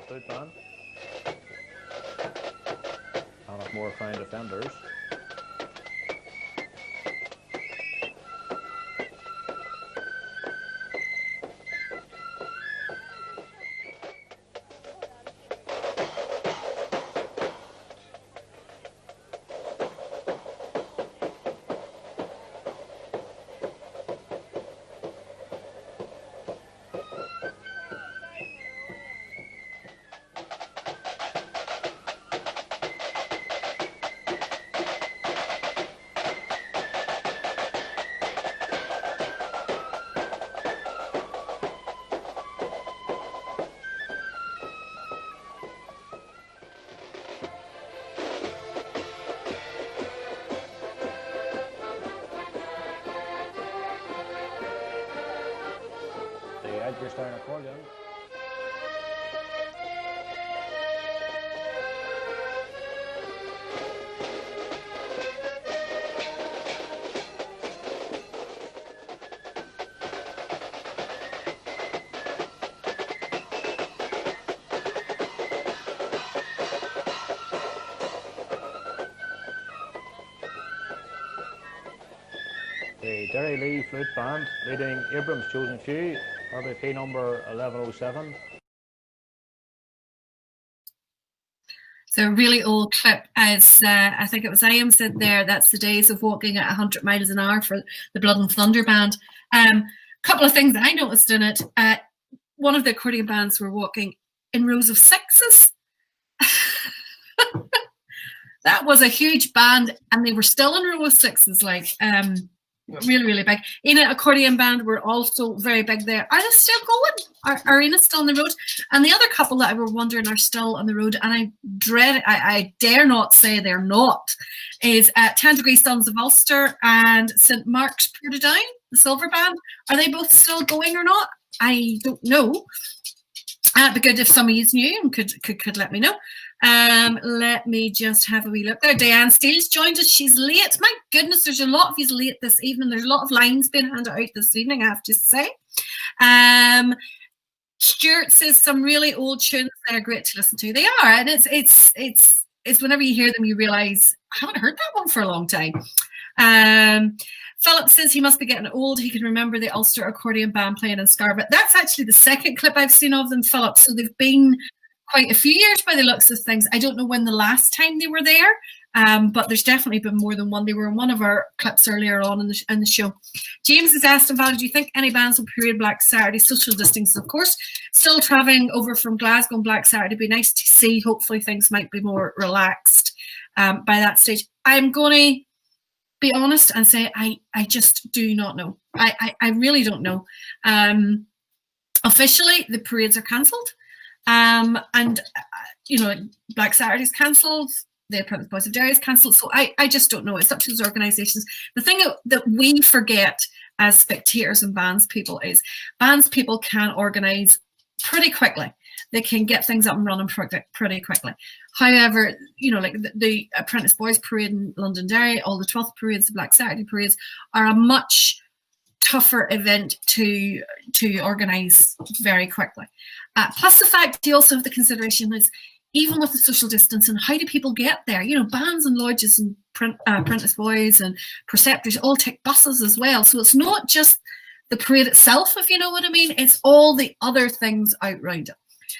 Flute band. Out of more fine defenders. Stone accordion. The Derry Lee Flute Band leading Abrams Chosen Few, RBP number 1107. So a really old clip, as I think it was Ian said there, that's the days of walking at 100 miles an hour for the Blood and Thunder band. Couple of things I noticed in it. One of the accordion bands were walking in rows of sixes. That was a huge band, and they were still in row of sixes, like really, really big. Ena accordion band were also very big there. Are they still going? Are Ena still on the road? And the other couple that I were wondering are still on the road, and I dare not say they're not, is 10 Degree Sons of Ulster and St Mark's Portadown, the silver band. Are they both still going or not? I don't know. It'd be good if some of you knew and could let me know. Let me just have a wee look there. Diane Steele's joined us. She's late. My goodness, there's a lot of you late this evening. There's a lot of lines being handed out this evening, I have to say. Stuart says some really old tunes that are great to listen to. They are, and it's whenever you hear them, you realise I haven't heard that one for a long time. Philip says he must be getting old. He can remember the Ulster accordion band playing in Scarborough. That's actually the second clip I've seen of them, Philip. So they've been quite a few years by the looks of things. I don't know when the last time they were there, but there's definitely been more than one. They were in one of our clips earlier on in the show. James has asked, Val, do you think any bands will period Black Saturday? Social distance, of course. Still travelling over from Glasgow on Black Saturday. It'd be nice to see. Hopefully things might be more relaxed by that stage. I'm going to be honest and say I just do not know. I really don't know. Officially, the parades are cancelled. And Black Saturday's cancelled, the Apprentice Boys of Derry is cancelled, so I just don't know. It's up to those organisations. The thing that we forget as spectators and bands people is bands people can organise pretty quickly. They can get things up and running pretty quickly. However, like the Apprentice Boys Parade in Londonderry, all the 12th parades, the Black Saturday parades are a much tougher event to organise very quickly. Plus the fact you also have the consideration is even with the social distancing, how do people get there? Bands and lodges and Apprentice Boys and preceptors all take buses as well. So it's not just the parade itself, if you know what I mean. It's all the other things outright it.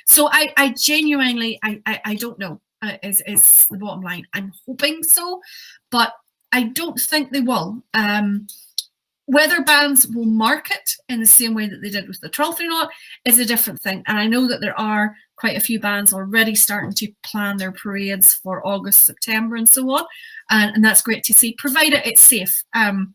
So I genuinely, I don't know, is the bottom line. I'm hoping so, but I don't think they will. Whether bands will mark it in the same way that they did with the 12th or not is a different thing. And I know that there are quite a few bands already starting to plan their parades for August, September and so on. And that's great to see, provided it's safe. And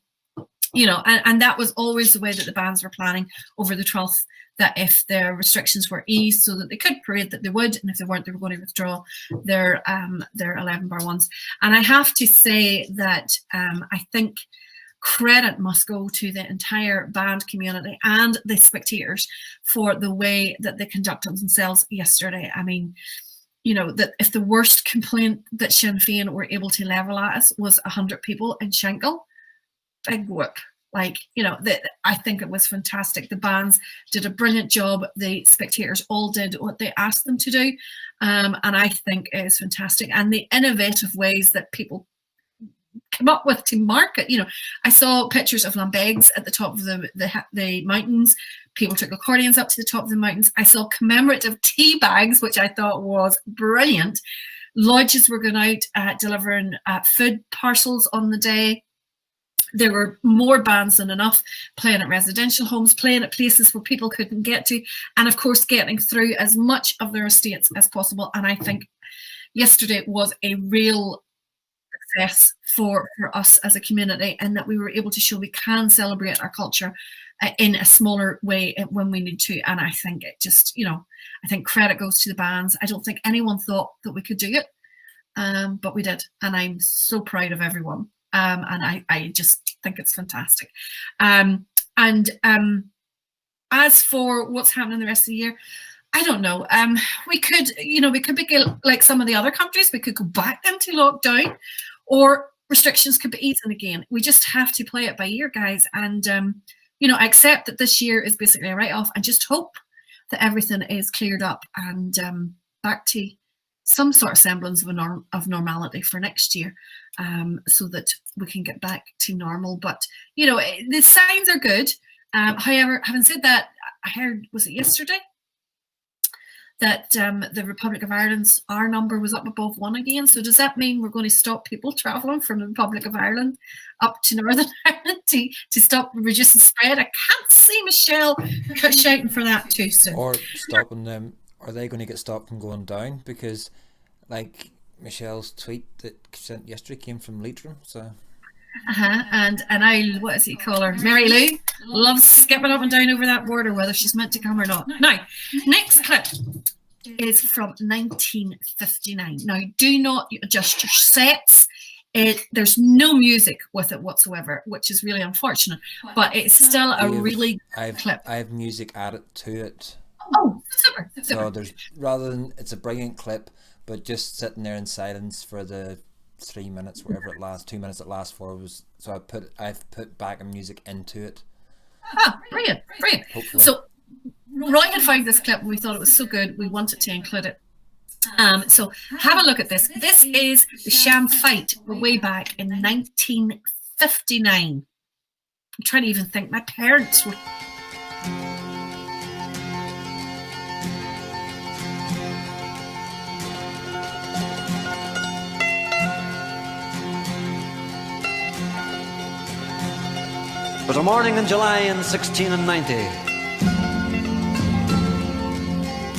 that was always the way that the bands were planning over the 12th, that if their restrictions were eased so that they could parade, that they would, and if they weren't, they were going to withdraw their 11-bar ones. And I have to say that I think credit must go to the entire band community and the spectators for the way that they conducted themselves yesterday. I mean, that if the worst complaint that Sinn Féin were able to level at us was 100 people in Schenkel, big whoop. I think it was fantastic. The bands did a brilliant job. The spectators all did what they asked them to do. And I think it is fantastic. And the innovative ways that people come up with to market. I saw pictures of lambegs at the top of the mountains. People took accordions up to the top of the mountains. I saw commemorative tea bags, which I thought was brilliant. Lodges were going out delivering food parcels on the day. There were more bands than enough playing at residential homes, playing at places where people couldn't get to, and of course getting through as much of their estates as possible. And I think yesterday was a real success for us as a community, and that we were able to show we can celebrate our culture in a smaller way when we need to. And I think it just, I think credit goes to the bands. I don't think anyone thought that we could do it, but we did, and I'm so proud of everyone. And I just think it's fantastic. As for what's happening the rest of the year, I don't know. We could be like some of the other countries. We could go back into lockdown, or restrictions could be easing again. We just have to play it by ear, guys, and accept that this year is basically a write-off, and just hope that everything is cleared up and back to some sort of semblance of normality for next year, so that we can get back to normal. But the signs are good. However, having said that, I heard, was it yesterday, that the Republic of Ireland's R number was up above 1 again. So does that mean we're going to stop people travelling from the Republic of Ireland up to Northern Ireland to stop reducing spread? I can't see Michelle shouting for that too soon. Or stopping them. Are they going to get stopped from going down? Because, like, Michelle's tweet that sent yesterday came from Leitrim, so... And what does he call her? Mary Lou loves skipping up and down over that border, whether she's meant to come or not. Now, next clip is from 1959. Now, do not adjust your sets. There's no music with it whatsoever, which is really unfortunate, but it's still a really good clip. I have music added to it. Oh, super. So there's, rather than, it's a brilliant clip, but just sitting there in silence for the 3 minutes, wherever it lasts, 2 minutes it lasts for, was, so I've put back music into it. Ah, brilliant. Hopefully. So Roy had found this clip and we thought it was so good we wanted to include it. So have a look at this. This is the sham fight way back in 1959. I'm trying to even think. My parents were... It was a morning in July in 1690.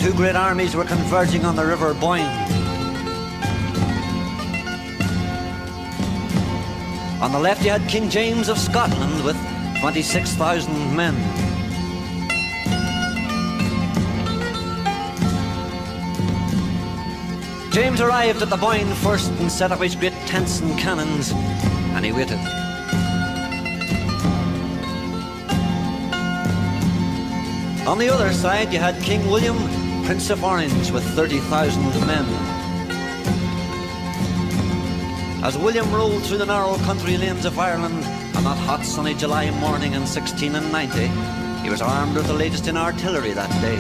Two great armies were converging on the River Boyne. On the left you had King James of Scotland with 26,000 men. James arrived at the Boyne first and set up his great tents and cannons, and he waited. On the other side you had King William, Prince of Orange, with 30,000 men. As William rolled through the narrow country lanes of Ireland on that hot sunny July morning in 1690, he was armed with the latest in artillery that day.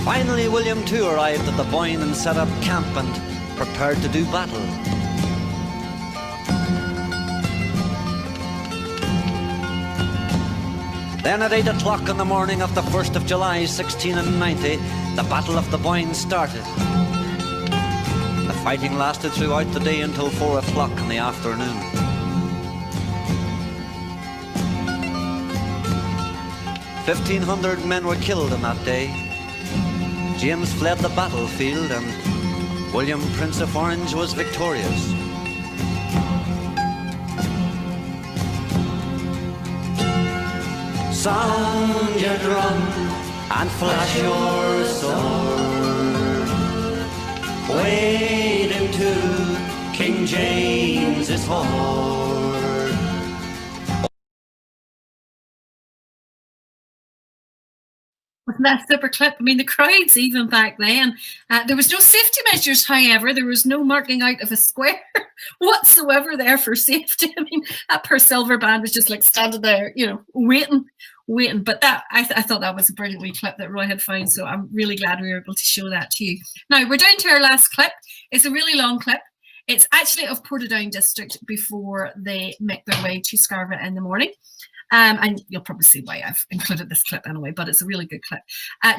Finally William too arrived at the Boyne and set up camp and prepared to do battle. Then at 8 o'clock in the morning of the 1st of July 1690, the Battle of the Boyne started. The fighting lasted throughout the day until 4 o'clock in the afternoon. "1,500 men were killed on that day. James fled the battlefield and William, Prince of Orange, was victorious. Sound your drum and flash your sword. Wade into King James's horde. That super clip. I mean, the crowds even back then. There was no safety measures, however. There was no marking out of a square whatsoever there for safety. I mean, that poor silver band was just like standing there, you know, waiting. But that I thought that was a brilliant wee clip that Roy had found. So I'm really glad we were able to show that to you. Now we're down to our last clip. It's a really long clip. It's actually of Portadown district before they make their way to Scarva in the morning. And you'll probably see why I've included this clip anyway, but it's a really good clip.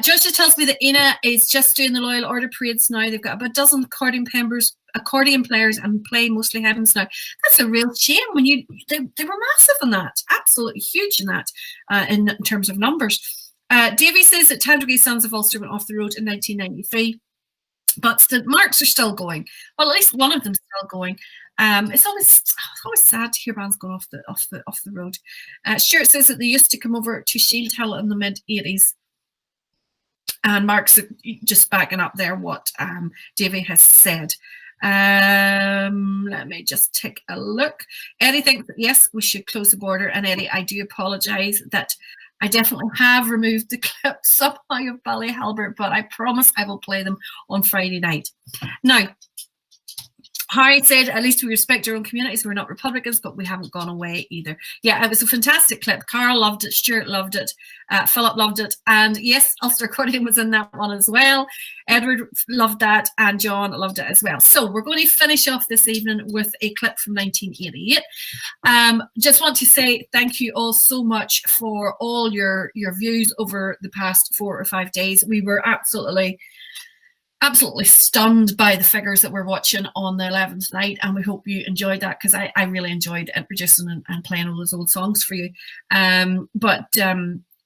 Joshua tells me that Ina is just doing the Loyal Order parades now. They've got about a dozen accordion players and play mostly heavens now. That's a real shame when they were massive in that, absolutely huge in that, in terms of numbers. Davy says that Tandragee Sons of Ulster went off the road in 1993, but St Mark's are still going. Well, at least one of them's still going. It's always sad to hear bands going off the road. Stuart says that they used to come over to Shield Hill in the mid-80s. And Mark's just backing up there what Davy has said. Let me just take a look. Eddie thinks that yes, we should close the border. And Eddie, I do apologise that I definitely have removed the clips somehow of Ballyhalbert, but I promise I will play them on Friday night. Now, Harry said, at least we respect our own communities. We're not Republicans, but we haven't gone away either. Yeah, it was a fantastic clip. Carl loved it. Stuart loved it. Philip loved it. And yes, Ulster Accordion was in that one as well. Edward loved that. And John loved it as well. So we're going to finish off this evening with a clip from 1988. Just want to say thank you all so much for all your views over the past 4 or 5 days. We were absolutely stunned by the figures that we're watching on the 11th night, and we hope you enjoyed that, because I really enjoyed producing and playing all those old songs for you.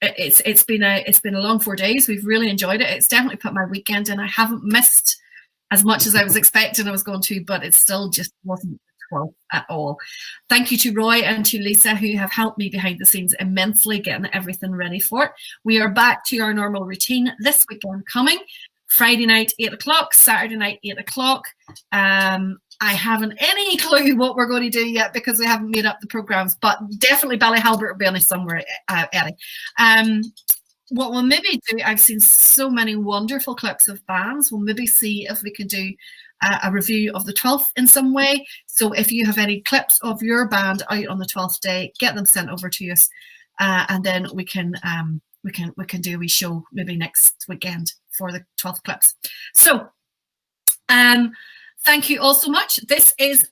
It's been a long 4 days. We've really enjoyed it. It's definitely put my weekend in. I haven't missed as much as I was expecting I was going to, but it still just wasn't 12 at all. Thank you to Roy and to Lisa, who have helped me behind the scenes immensely, getting everything ready for it. We are back to our normal routine this weekend coming. Friday night, 8 o'clock, Saturday night, 8 o'clock. I haven't any clue what we're going to do yet, because we haven't made up the programmes, but definitely Ballyhalbert will be on it somewhere, Eddie. What we'll maybe do, I've seen so many wonderful clips of bands, we'll maybe see if we can do a review of the 12th in some way. So if you have any clips of your band out on the 12th day, get them sent over to us, and then we can do a wee show maybe next weekend for the 12th clips. So thank you all so much. This is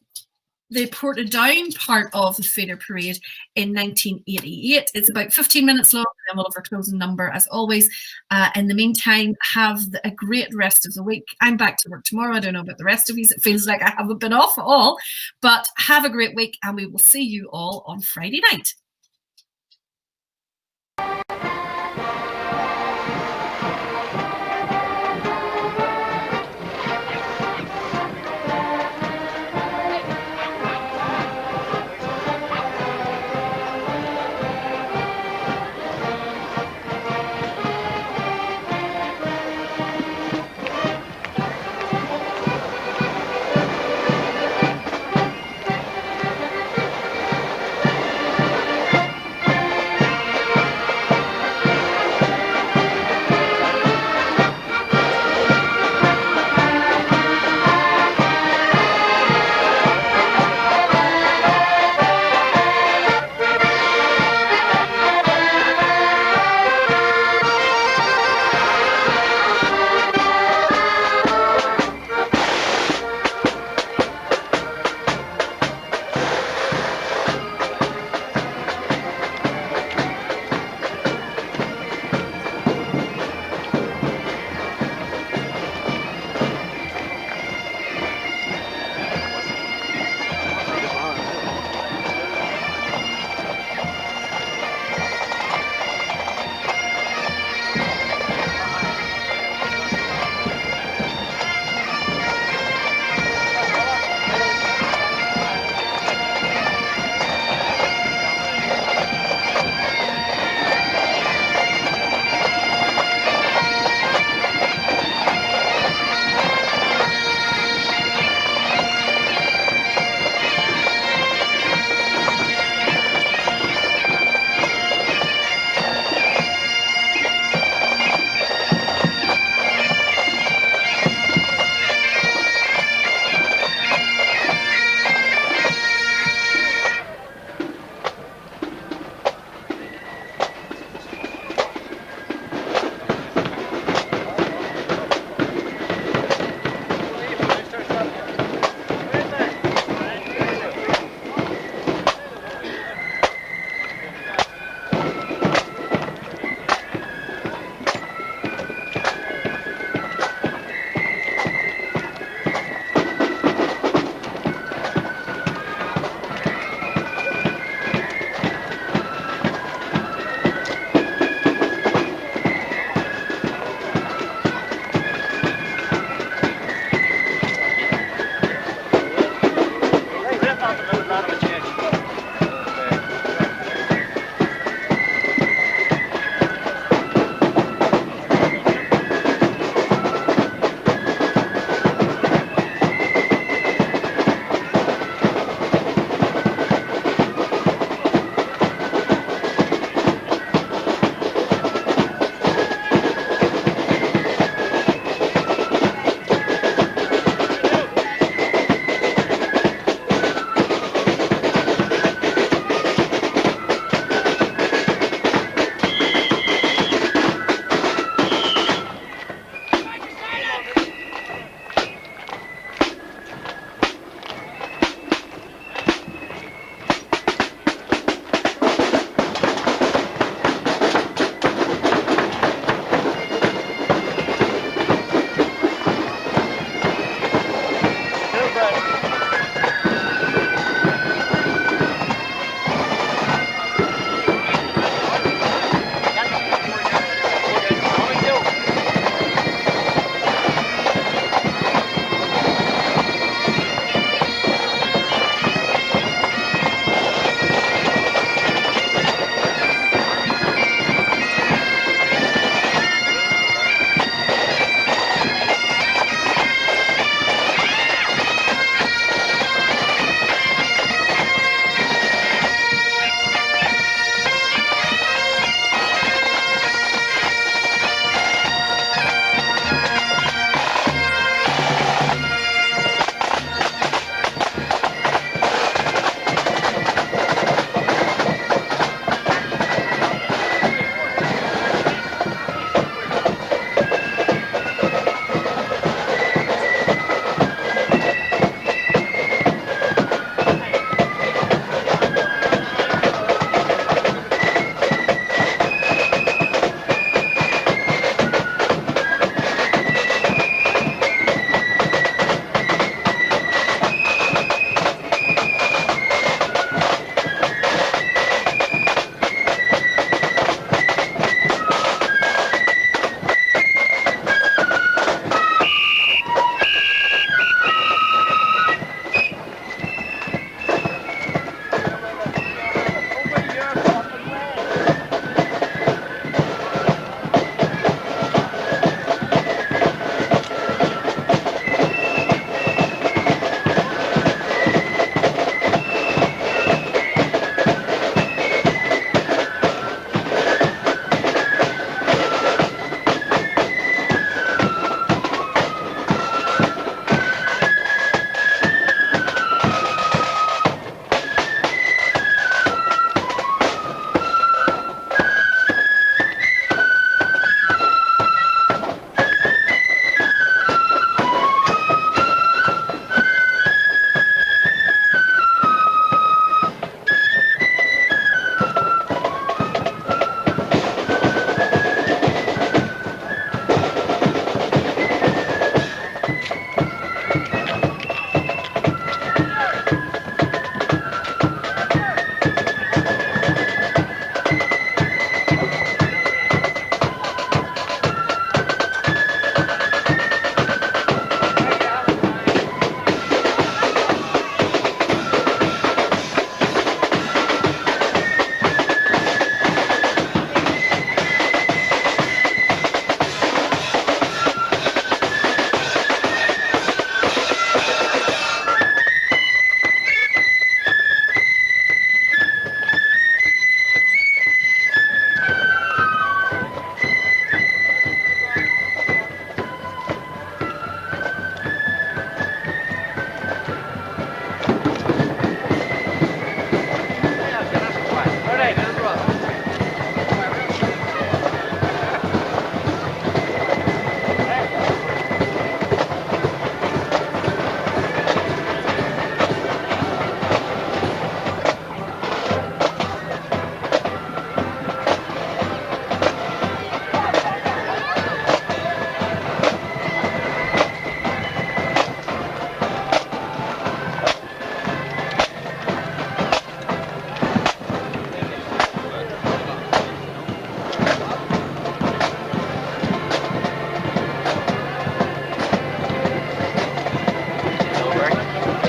the Portadown part of the Feeder Parade in 1988. It's about 15 minutes long, and then we'll have our closing number as always. In the meantime, have a great rest of the week. I'm back to work tomorrow. I don't know about the rest of you. It feels like I haven't been off at all, but have a great week, and we will see you all on Friday night.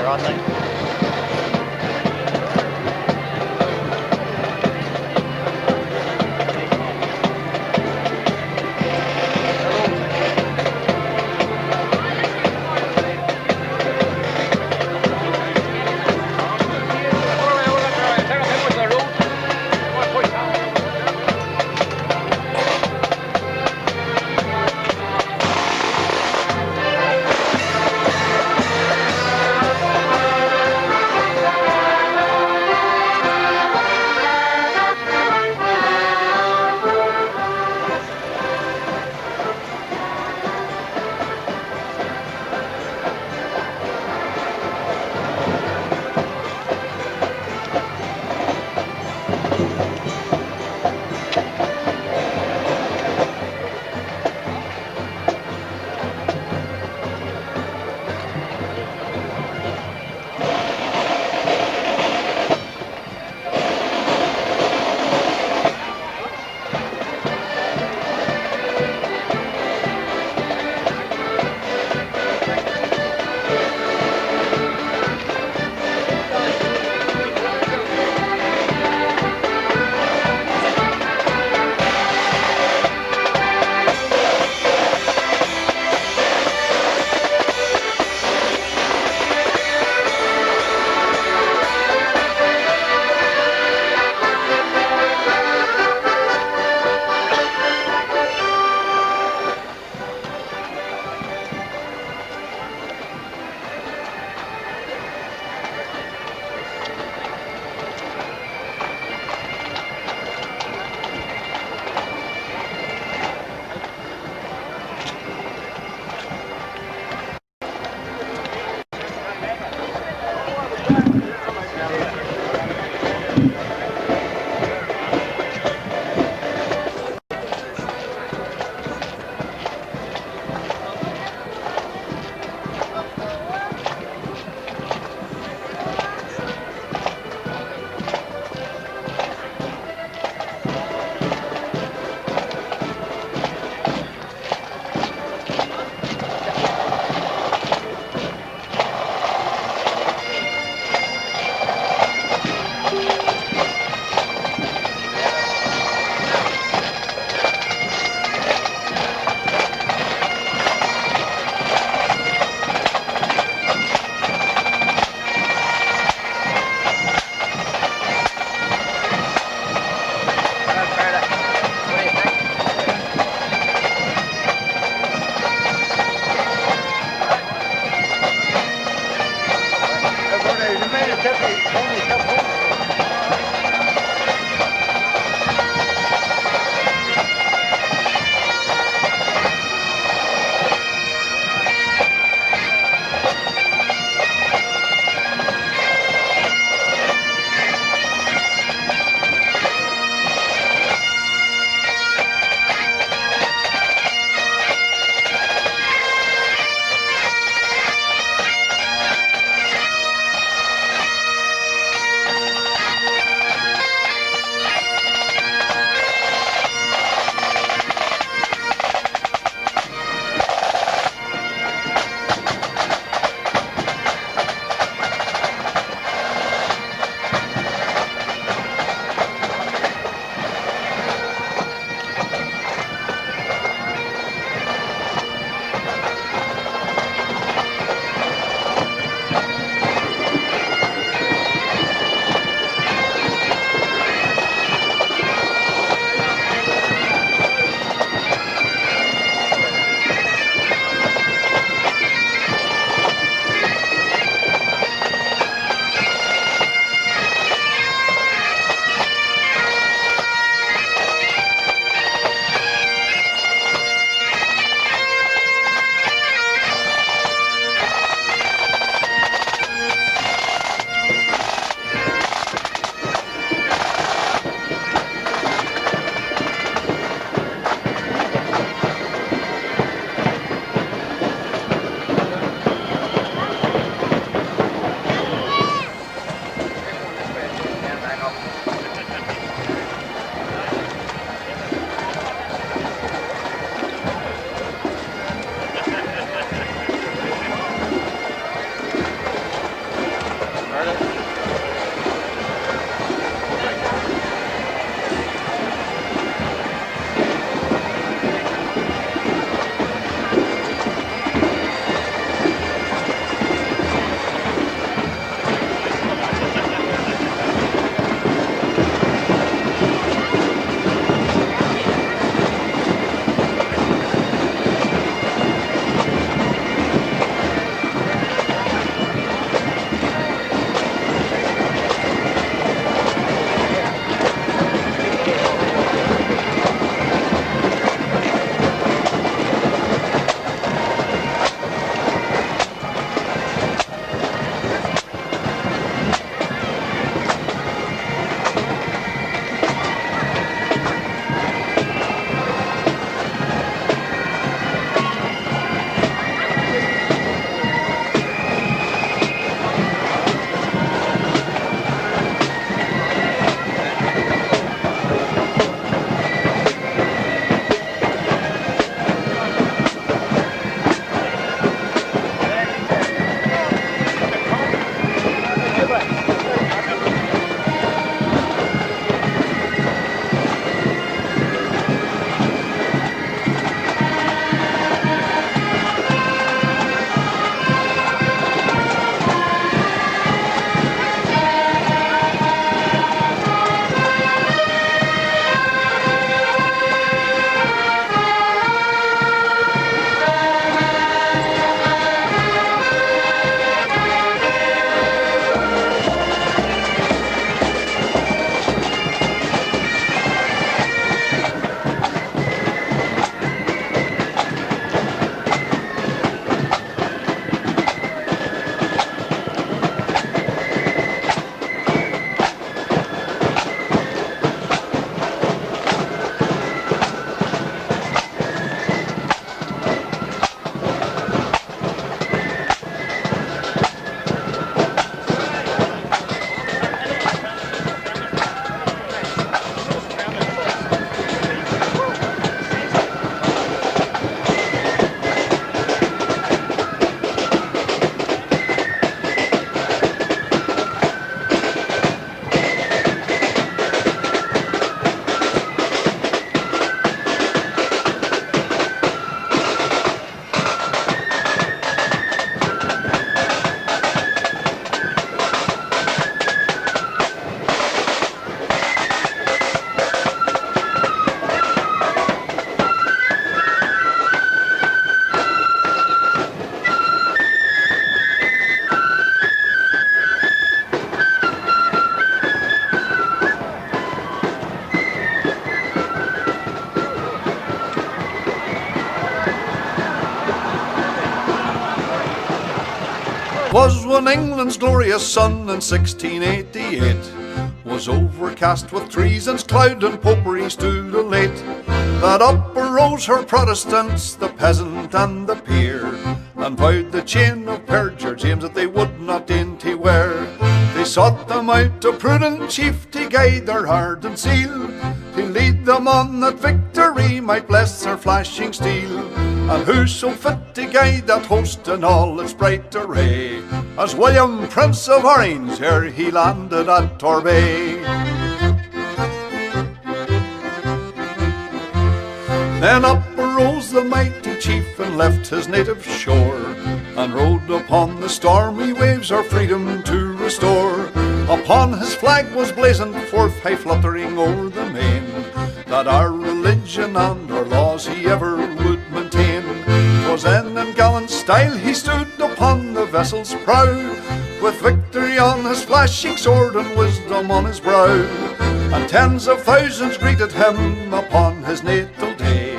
you're on now. 'Twas when England's glorious sun in 1688 was overcast with treason's cloud and popery stood elate, that up arose her Protestants, the peasant and the peer, and vowed the chain of perjure James that they would not dainty wear. They sought them out a prudent chief to guide their heart and seal, to lead them on that victory might bless their flashing steel. And who so fit to guide that host in all its bright array as William, Prince of Orange, ere he landed at Torbay? Then up arose the mighty chief and left his native shore, and rode upon the stormy waves our freedom to restore. Upon his flag was blazoned forth, high fluttering o'er the main, that our religion and our laws he ever would maintain. 'Twas then in gallant style he stood upon the vessel's prow, with victory on his flashing sword and wisdom on his brow. And tens of thousands greeted him upon his natal day,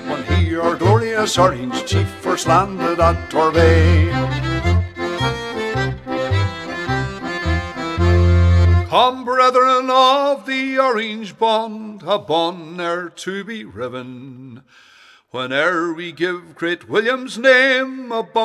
when he, our glorious Orange chief, first landed at Torbay. Come, brethren of the Orange bond, a bond ne'er to be riven, whene'er we give great William's name a